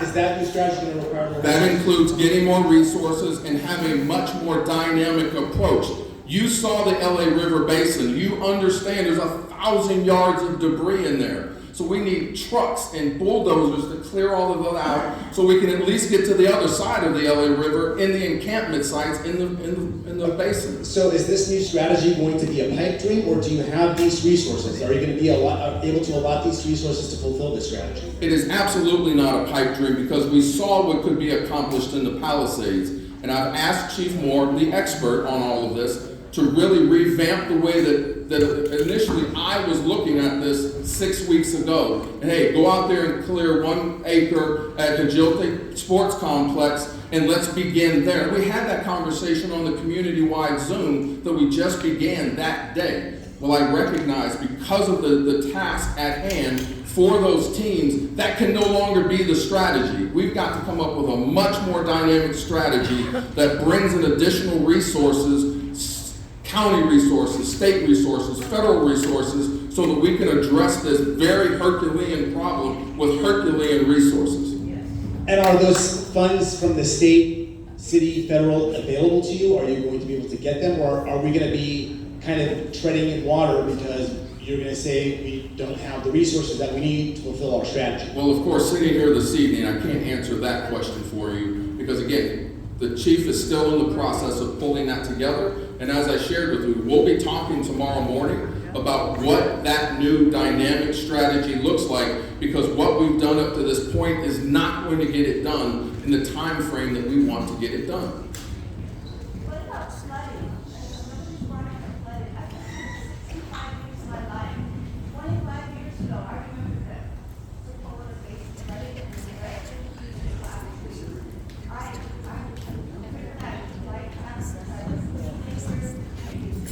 S1: Is that new strategy going to require more
S3: That
S1: resources?
S3: includes getting more resources and having a much more dynamic approach. You saw the LA River Basin. You understand there's 1,000 yards of debris in there. So we need trucks and bulldozers to clear all of that out so we can at least get to the other side of the LA River in the encampment sites in the basin.
S1: So is this new strategy going to be a pipe dream, or do you have these resources? Are you going to be able to allot these resources to fulfill this strategy?
S3: It is absolutely not a pipe dream because we saw what could be accomplished in the Palisades. And I've asked Chief Moore, the expert on all of this, to really revamp the way that initially I was looking at this 6 weeks ago. And hey, go out there and clear 1 acre at the Jilte Sports Complex and let's begin there. We had that conversation on the community-wide Zoom that we just began that day. Well, I recognize because of the task at hand for those teams, that can no longer be the strategy. We've got to come up with a much more dynamic strategy that brings in additional resources, county resources, state resources, federal resources, so that we can address this very Herculean problem with Herculean resources.
S1: And are those funds from the state, city, federal available to you? Are you going to be able to get them, or are we going to be kind of treading in water because you're going to say we don't have the resources that we need to fulfill our strategy?
S3: Well, of course, sitting here this evening, I can't answer that question for you because, again, the chief is still in the process of pulling that together. And as I shared with you, we'll be talking tomorrow morning about what that new dynamic strategy looks like, because what we've done up to this point is not going to get it done in the time frame that we want to get it done.
S15: What about flooding? Nobody's running from flooding. I've been 65 years of my life. 25 years ago, I remember the Sepulveda Basin flooding and the direction to the lavatory. I never had a life access. I was a teenager.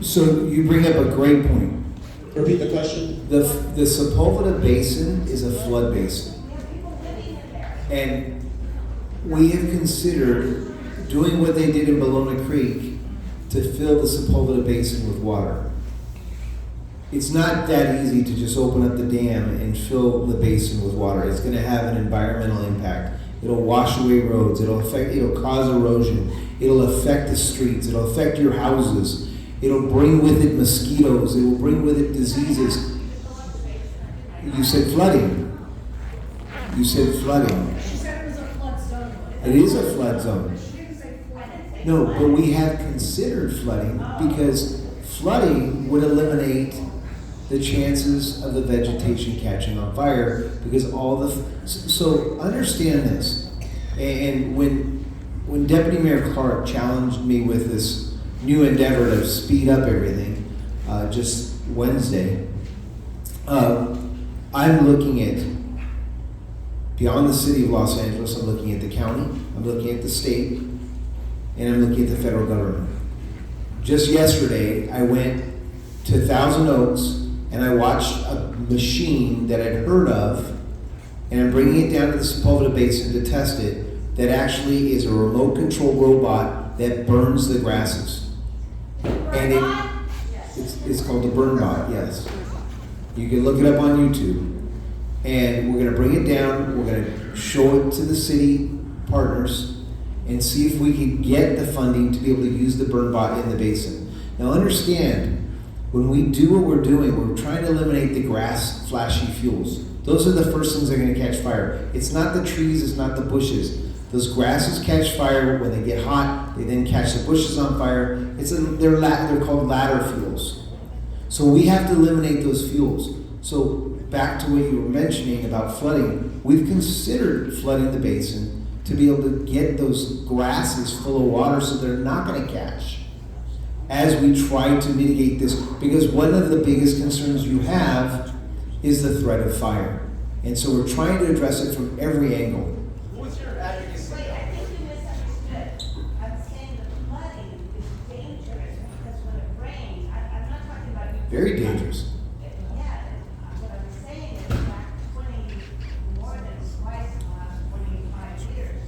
S2: So you bring up a great point.
S1: Repeat the question.
S2: The Sepulveda Basin is a flood basin. And we have considered doing what they did in Bologna Creek to fill the Sepulveda Basin with water. It's not that easy to just open up the dam and fill the basin with water. It's going to have an environmental impact. It'll wash away roads. It'll cause erosion. It'll affect the streets. It'll affect your houses. It'll bring with it mosquitoes. It will bring with it diseases. You said flooding. You said flooding.
S21: She said it was a flood zone.
S2: It is a flood zone.
S21: She didn't say flood.
S2: No, but we have considered flooding because flooding would eliminate the chances of the vegetation catching on fire because all the, so understand this. And when Deputy Mayor Clark challenged me with this new endeavor to speed up everything, just Wednesday, I'm looking at, beyond the city of Los Angeles, I'm looking at the county, I'm looking at the state, and I'm looking at the federal government. Just yesterday, I went to Thousand Oaks and I watched a machine that I'd heard of, and I'm bringing it down to the Sepulveda Basin to test it, that actually is a remote control robot that burns the grasses. And it's called the Burn Bot, yes. You can look it up on YouTube. And we're gonna bring it down, we're gonna show it to the city partners and see if we can get the funding to be able to use the Burn Bot in the basin. Now understand, when we do what we're doing, we're trying to eliminate the grass flashy fuels. Those are the first things that are gonna catch fire. It's not the trees, it's not the bushes. Those grasses catch fire when they get hot, they then catch the bushes on fire. They're called ladder fuels. So we have to eliminate those fuels. So back to what you were mentioning about flooding, we've considered flooding the basin to be able to get those grasses full of water so they're not going to catch as we try to mitigate this, because one of the biggest concerns you have is the threat of fire. And so we're trying to address it from every angle.
S15: What's your advocacy? Wait, I think you misunderstood. I'm saying the flooding is dangerous because when it rains, I'm not talking about you.
S2: Very dangerous.
S15: Yeah, what I'm saying is that more than twice in the last 25 years,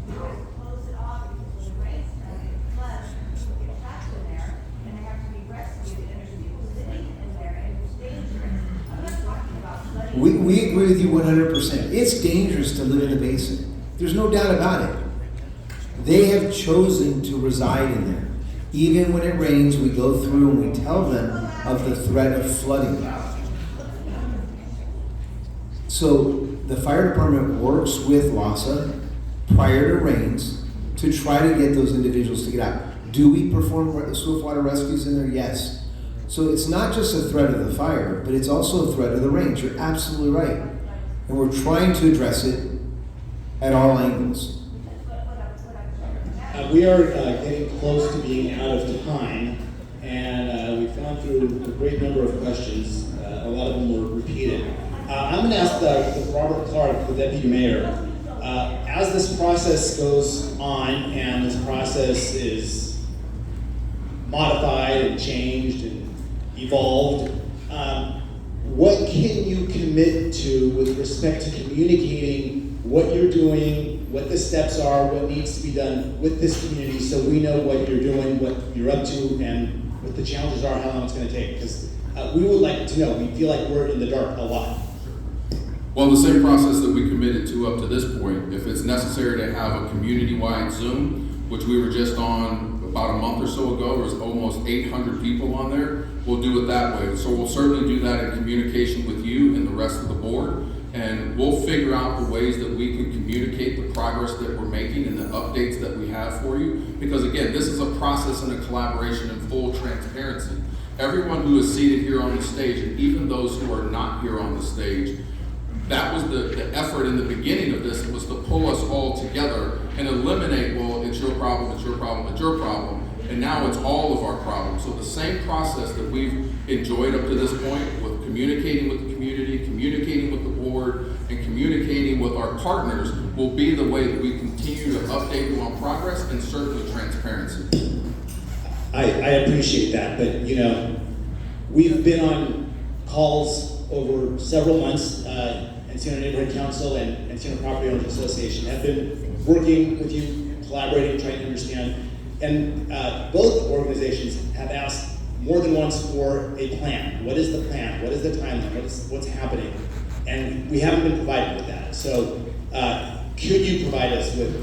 S15: you guys close it off because when the rains come, it floods, people get trapped in there, and they have to be rescued, and there's people living in there, and it's dangerous. I'm not talking about flooding.
S2: We agree with you 100%. It's dangerous to live in the basin. There's no doubt about it. They have chosen to reside in there. Even when it rains, we go through and we tell them of the threat of flooding. So the fire department works with LASA prior to rains to try to get those individuals to get out. Do we perform swiftwater rescues in there? Yes. So it's not just a threat of the fire, but it's also a threat of the rains. You're absolutely right. And we're trying to address it at all angles.
S1: We are getting close to being out of time, and we've gone through a great number of questions. A lot of them were repeated. I'm going to ask Robert Clark, the deputy mayor, as this process goes on and this process is modified and changed and evolved, what can you commit to with respect to communicating what you're doing, what the steps are, what needs to be done with this community so we know what you're doing, what you're up to, and what the challenges are, how long it's going to take? Because we would like to know. We feel like we're in the dark a lot.
S3: Well, the same process that we committed to up to this point, if it's necessary to have a community-wide Zoom, which we were just on about a month or so ago, there was almost 800 people on there, we'll do it that way. So we'll certainly do that in communication with you and the rest of the board, and we'll figure out the ways that we can communicate the progress that we're making and the updates that we have for you. Because again, this is a process and a collaboration in full transparency. Everyone who is seated here on the stage, and even those who are not here on the stage, that was the effort in the beginning of this, was to pull us all together and eliminate, well, it's your problem, it's your problem, it's your problem, and now it's all of our problems. So the same process that we've enjoyed up to this point with communicating with the community, communicating with the board, and communicating with our partners will be the way that we continue to update you on progress and certainly transparency.
S1: I appreciate that, but you know, we've been on calls over several months. Encino Neighborhood Council and Encino Property Owners Association have been working with you, collaborating, trying to understand, and both organizations have asked more than once for a plan. What is the plan? What is the timeline? What's happening? And we haven't been provided with that. So could you provide us with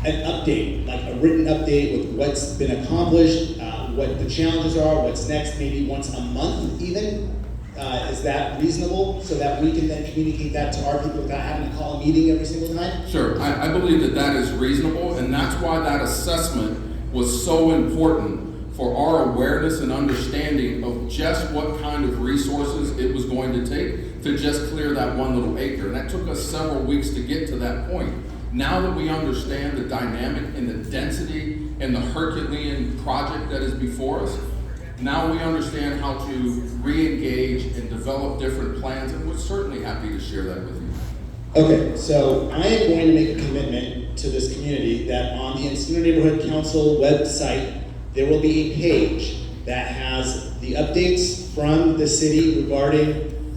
S1: an update, like a written update with what's been accomplished, what the challenges are, what's next, maybe once a month even? Is that reasonable so that we can then communicate that to our people without having to call a meeting every single time?
S3: Sure, I believe that that is reasonable, and that's why that assessment was so important for our awareness and understanding of just what kind of resources it was going to take to just clear that one little acre. And that took us several weeks to get to that point. Now that we understand the dynamic and the density and the Herculean project that is before us, now we understand how to re-engage and develop different plans, and we're certainly happy to share that with you.
S1: Okay, so I am going to make a commitment to this community that on the Encino Neighborhood Council website, there will be a page that has the updates from the city regarding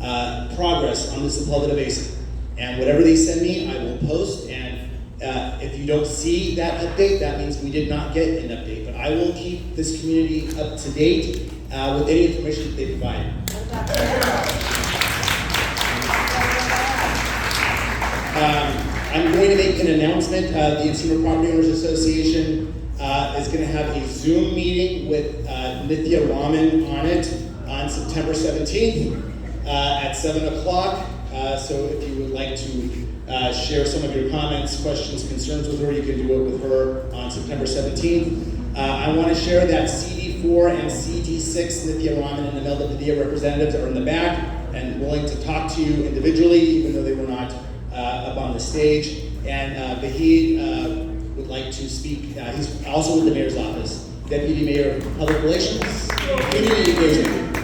S1: progress on the Sepulveda Basin. And whatever they send me, I will post, and if you don't see that update, that means we did not get an update. But I will keep this community up to date with any information that they provide. I'm going to make an announcement. The Encino Property Owners Association is going to have a Zoom meeting with Nithya Raman on it on September 17th at 7 o'clock. So if you would like to share some of your comments, questions, concerns with her, you can do it with her on September 17th. I want to share that CD4 and CD6, Nithya Raman and Imelda Padilla representatives are in the back. and willing to talk to you individually, even though they were not up on the stage. And Vahid would like to speak. He's also with the mayor's office, Deputy Mayor of Public Relations, Community Engagement.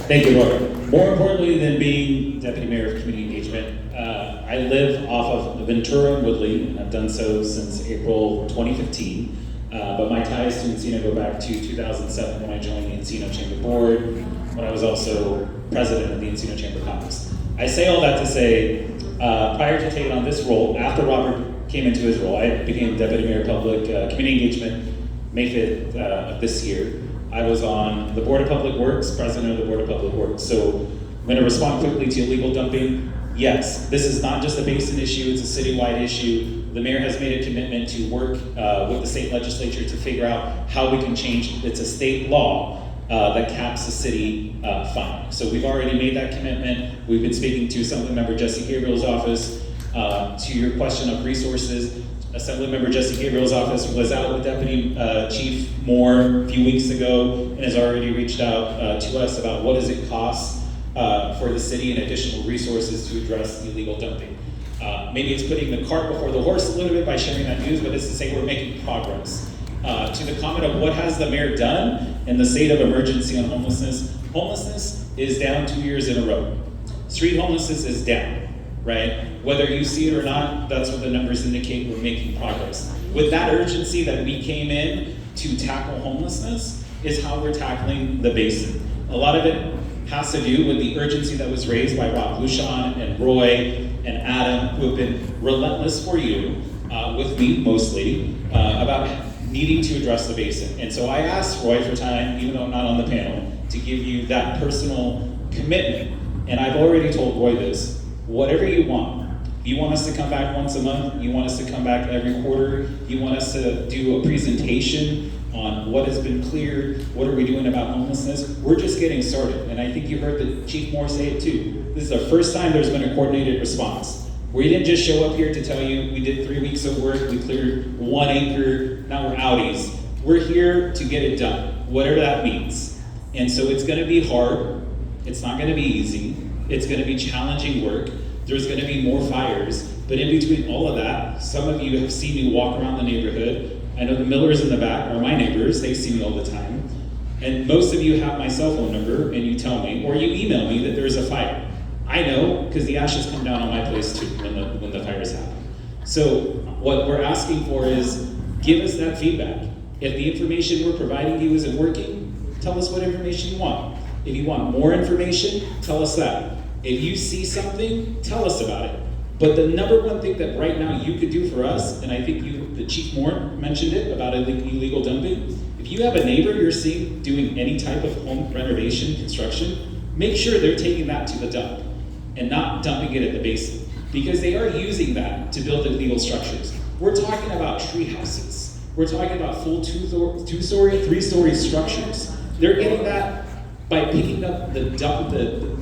S8: Thank you, Robert. More importantly than being Deputy Mayor of Community Engagement, I live off of Ventura and Woodley, and I've done so since April 2015. But my ties to Encino go back to 2007 when I joined the Encino Chamber Board, when I was also president of the Encino Chamber of Commerce. I say all that to say, prior to taking on this role, after Robert came into his role, I became Deputy Mayor of Public Community Engagement May 5th of this year. I was on the Board of Public Works, President of the Board of Public Works. So I'm going to respond quickly to illegal dumping. Yes, this is not just a Basin issue, it's a citywide issue. The mayor has made a commitment to work with the state legislature to figure out how we can change, it's a state law that caps the city fine. So we've already made that commitment. We've been speaking to Assemblymember Jesse Gabriel's office. To your question of resources, Assemblymember Jesse Gabriel's office was out with Deputy Chief Moore a few weeks ago and has already reached out to us about what does it cost for the city and additional resources to address illegal dumping. Maybe it's putting the cart before the horse a little bit by sharing that news, but it's to say we're making progress. To the comment of what has the mayor done in the state of emergency on homelessness, homelessness is down 2 years in a row. Street homelessness is down, right? Whether you see it or not, that's what the numbers indicate, we're making progress. With that urgency that we came in to tackle homelessness is how we're tackling the Basin. A lot of it has to do with the urgency that was raised by Rob Lucian and Roy and Adam, who have been relentless for you, with me mostly, about needing to address the Basin. And so I asked Roy for time, even though I'm not on the panel, to give you that personal commitment. And I've already told Roy this, whatever you want. You want us to come back once a month, you want us to come back every quarter, you want us to do a presentation on what has been cleared, what are we doing about homelessness, we're just getting started. And I think you heard the Chief Moore say it too. This is the first time there's been a coordinated response. We didn't just show up here to tell you we did 3 weeks of work, we cleared 1 acre, now we're outies. We're here to get it done, whatever that means. And so it's gonna be hard, it's not gonna be easy, it's gonna be challenging work, there's gonna be more fires, but in between all of that, some of you have seen me walk around the neighborhood. I know the Millers in the back are my neighbors, they see me all the time. And most of you have my cell phone number and you tell me, or you email me that there's a fire. I know, because the ashes come down on my place too when the fires happen. So what we're asking for is, give us that feedback. If the information we're providing you isn't working, tell us what information you want. If you want more information, tell us that. If you see something, tell us about it. But the number one thing that right now you could do for us, and I think the Chief Moore mentioned it about illegal dumping, if you have a neighbor you're seeing doing any type of home renovation, construction, make sure they're taking that to the dump and not dumping it at the Basin, because they are using that to build illegal structures. We're talking about tree houses. We're talking about full two-story, three-story structures. They're getting that by picking up the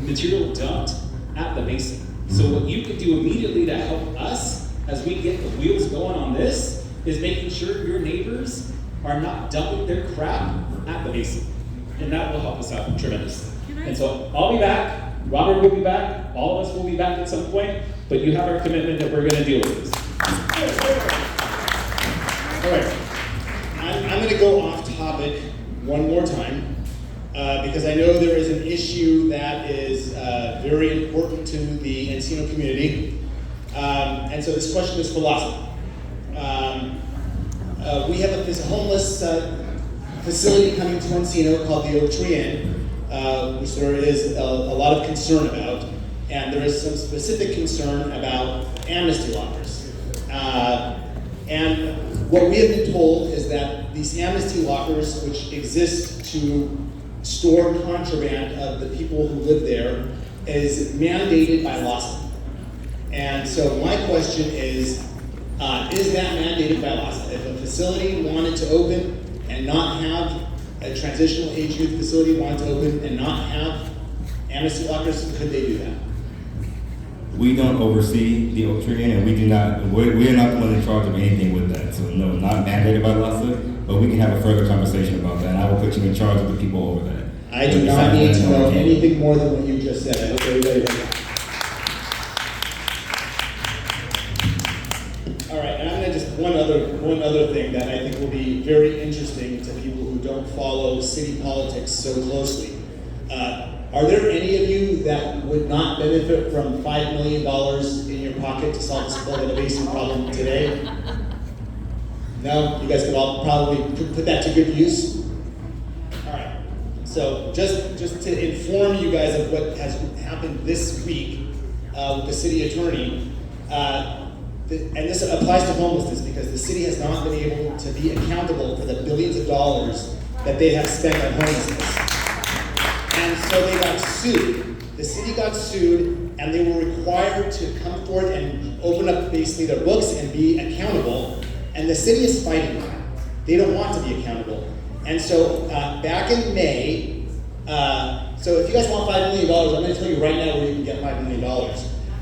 S8: material dumped at the Basin. So what you could do immediately to help us as we get the wheels going on this is making sure your neighbors are not dumping their crap at the Basin. And that will help us out tremendously. And so I'll be back, Robert will be back, all of us will be back at some point, but you have our commitment that we're gonna deal with this.
S1: All right, I'm gonna go off topic one more time, because I know there is an issue that is very important to the Encino community. And so this question is philosophy. We have this homeless facility coming to Encino called the Oak Tree Inn, which there is a lot of concern about. And there is some specific concern about amnesty lockers. And what we have been told is that these amnesty lockers, which exist to store contraband of the people who live there, is mandated by LAFD. And so my question is that mandated by LAFD? If a facility wanted to open and not have a transitional age youth facility wanted to open and not have amnesty lockers, could they do that?
S10: We don't oversee the Oak Tree Inn, and we're not the one in charge of anything with that. So no, not mandated by LAFD, but we can have a further conversation about that. And I will put you in charge of the people over that.
S1: I do not need to know anything more than what you just said. I hope everybody heard that. All right, and I'm gonna just one other thing that I think will be very interesting to people who don't follow city politics so closely. Are there any of you that would not benefit from $5 million in your pocket to solve the Sepulveda Basin problem today? No? You guys could all probably put that to good use? All right. So just to inform you guys of what has happened this week with the city attorney, and this applies to homelessness because the city has not been able to be accountable for the billions of dollars that they have spent on homelessness. And so they got sued. The city got sued, and they were required to come forth and open up basically their books and be accountable. And the city is fighting that. They don't want to be accountable. And so back in May, so if you guys want $5 million, I'm going to tell you right now where you can get $5 million.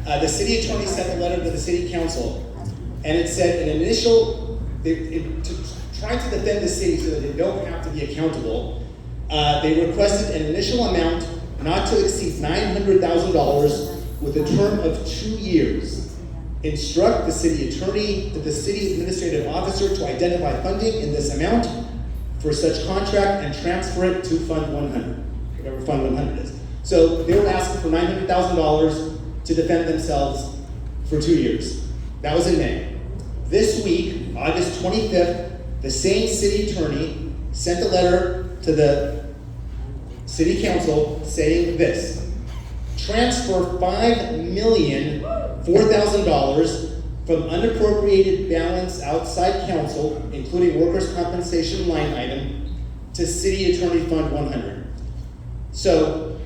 S1: The city attorney sent a letter to the city council, and it said an initial, trying to defend the city so that they don't have to be accountable, they requested an initial amount not to exceed $900,000 with a term of 2 years. Instruct the city attorney, the city administrative officer to identify funding in this amount for such contract and transfer it to Fund 100, whatever Fund 100 is. So they were asking for $900,000 to defend themselves for 2 years. That was in May. This week, August 25th, the same city attorney sent a letter to the city council saying this: transfer $5,004,000 from unappropriated balance outside council, including workers' compensation line item, to City Attorney Fund 100. So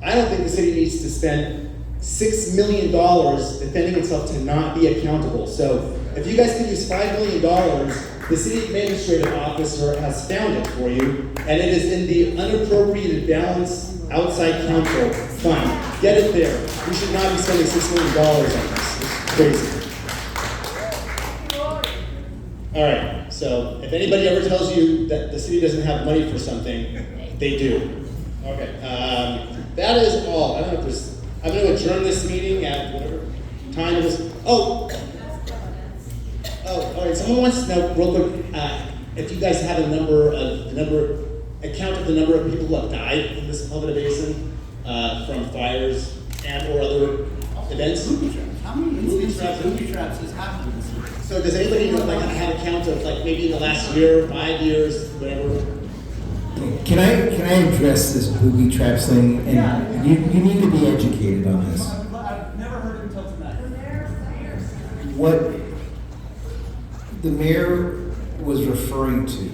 S1: I don't think the city needs to spend $6 million defending itself to not be accountable. So if you guys can use $5 million, the city administrative officer has found it for you, and it is in the unappropriated balance outside council fund. Get it there. We should not be spending $6 million on this. It's crazy. All right, so if anybody ever tells you that the city doesn't have money for something, they do. Okay, that is all. I don't know if there's, I'm going to adjourn this meeting at whatever time it is. Oh, all right, someone wants to know real quick, if you guys have a count of the number of people who have died in the Sepulveda Basin from fires and or other events.
S18: How many booby traps has happened this year?
S1: So does anybody know, like, have a count of, like, maybe in the last year, 5 years, whatever?
S2: Can I address this booby traps thing? And you need to be educated on this.
S18: I've never heard it until tonight.
S2: What the mayor was referring to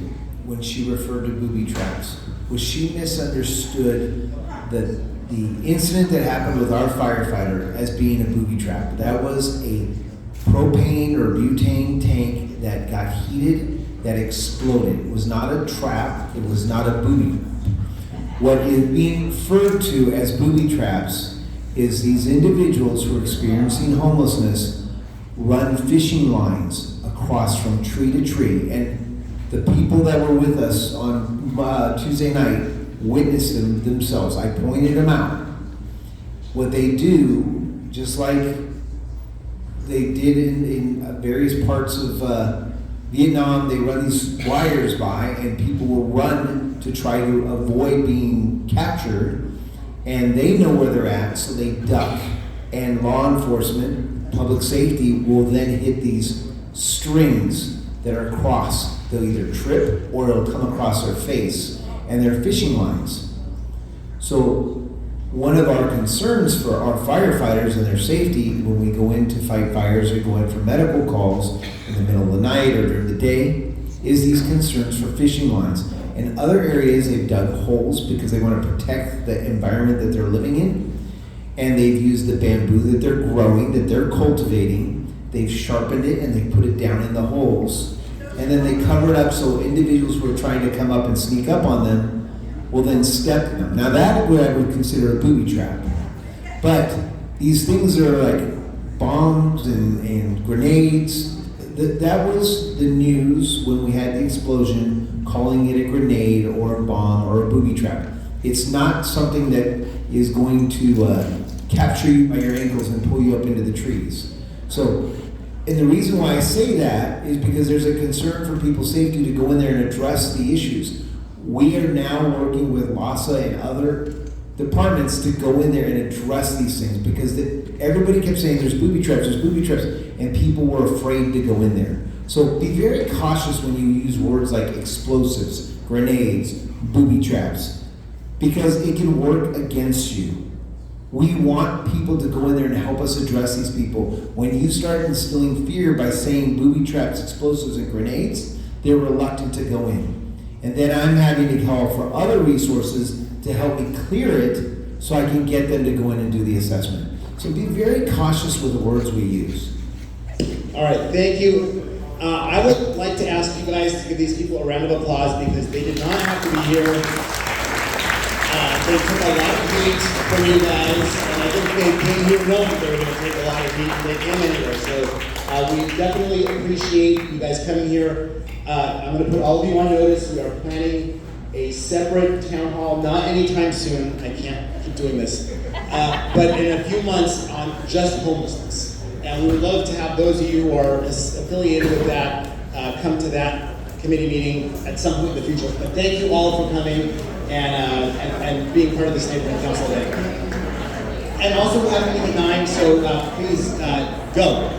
S2: when she referred to booby traps was she misunderstood the incident that happened with our firefighter as being a booby trap. That was a propane or butane tank that got heated, that exploded. It was not a trap, it was not a booby. What is being referred to as booby traps is these individuals who are experiencing homelessness run fishing lines across from tree to tree. And the people that were with us on Tuesday night witnessed them themselves. I pointed them out. What they do, just like they did in various parts of Vietnam, they run these wires by and people will run to try to avoid being captured, and they know where they're at, so they duck. And law enforcement, public safety will then hit these strings that are crossed. They'll either trip or it'll come across their face, and they're fishing lines. So one of our concerns for our firefighters and their safety when we go in to fight fires or go in for medical calls in the middle of the night or during the day is these concerns for fishing lines. In other areas, they've dug holes because they want to protect the environment that they're living in, and they've used the bamboo that they're growing, that they're cultivating. They've sharpened it and they put it down in the holes, and then they cover it up so individuals who are trying to come up and sneak up on them will then step in them. Now that I would consider a booby trap. But these things are like bombs and grenades. That was the news when we had the explosion, calling it a grenade or a bomb or a booby trap. It's not something that is going to capture you by your ankles and pull you up into the trees. So, and the reason why I say that is because there's a concern for people's safety to go in there and address the issues. We are now working with LASA and other departments to go in there and address these things, because everybody kept saying there's booby traps, and people were afraid to go in there. So be very cautious when you use words like explosives, grenades, booby traps, because it can work against you. We want people to go in there and help us address these people. When you start instilling fear by saying booby traps, explosives, and grenades, they're reluctant to go in. And then I'm having to call for other resources to help me clear it so I can get them to go in and do the assessment. So be very cautious with the words we use.
S1: All right, thank you. I would like to ask you guys to give these people a round of applause because they did not have to be here. They took a lot of heat from you guys, and I think they came here knowing they were going to take a lot of heat, and they came anyway. So we definitely appreciate you guys coming here. I'm going to put all of you on notice. We are planning a separate town hall, not anytime soon. I can't keep doing this, but in a few months on just homelessness. And we would love to have those of you who are affiliated with that come to that committee meeting at some point in the future. But thank you all for coming and being part of this neighborhood council today. And also we'll have a meeting at 9, so please go.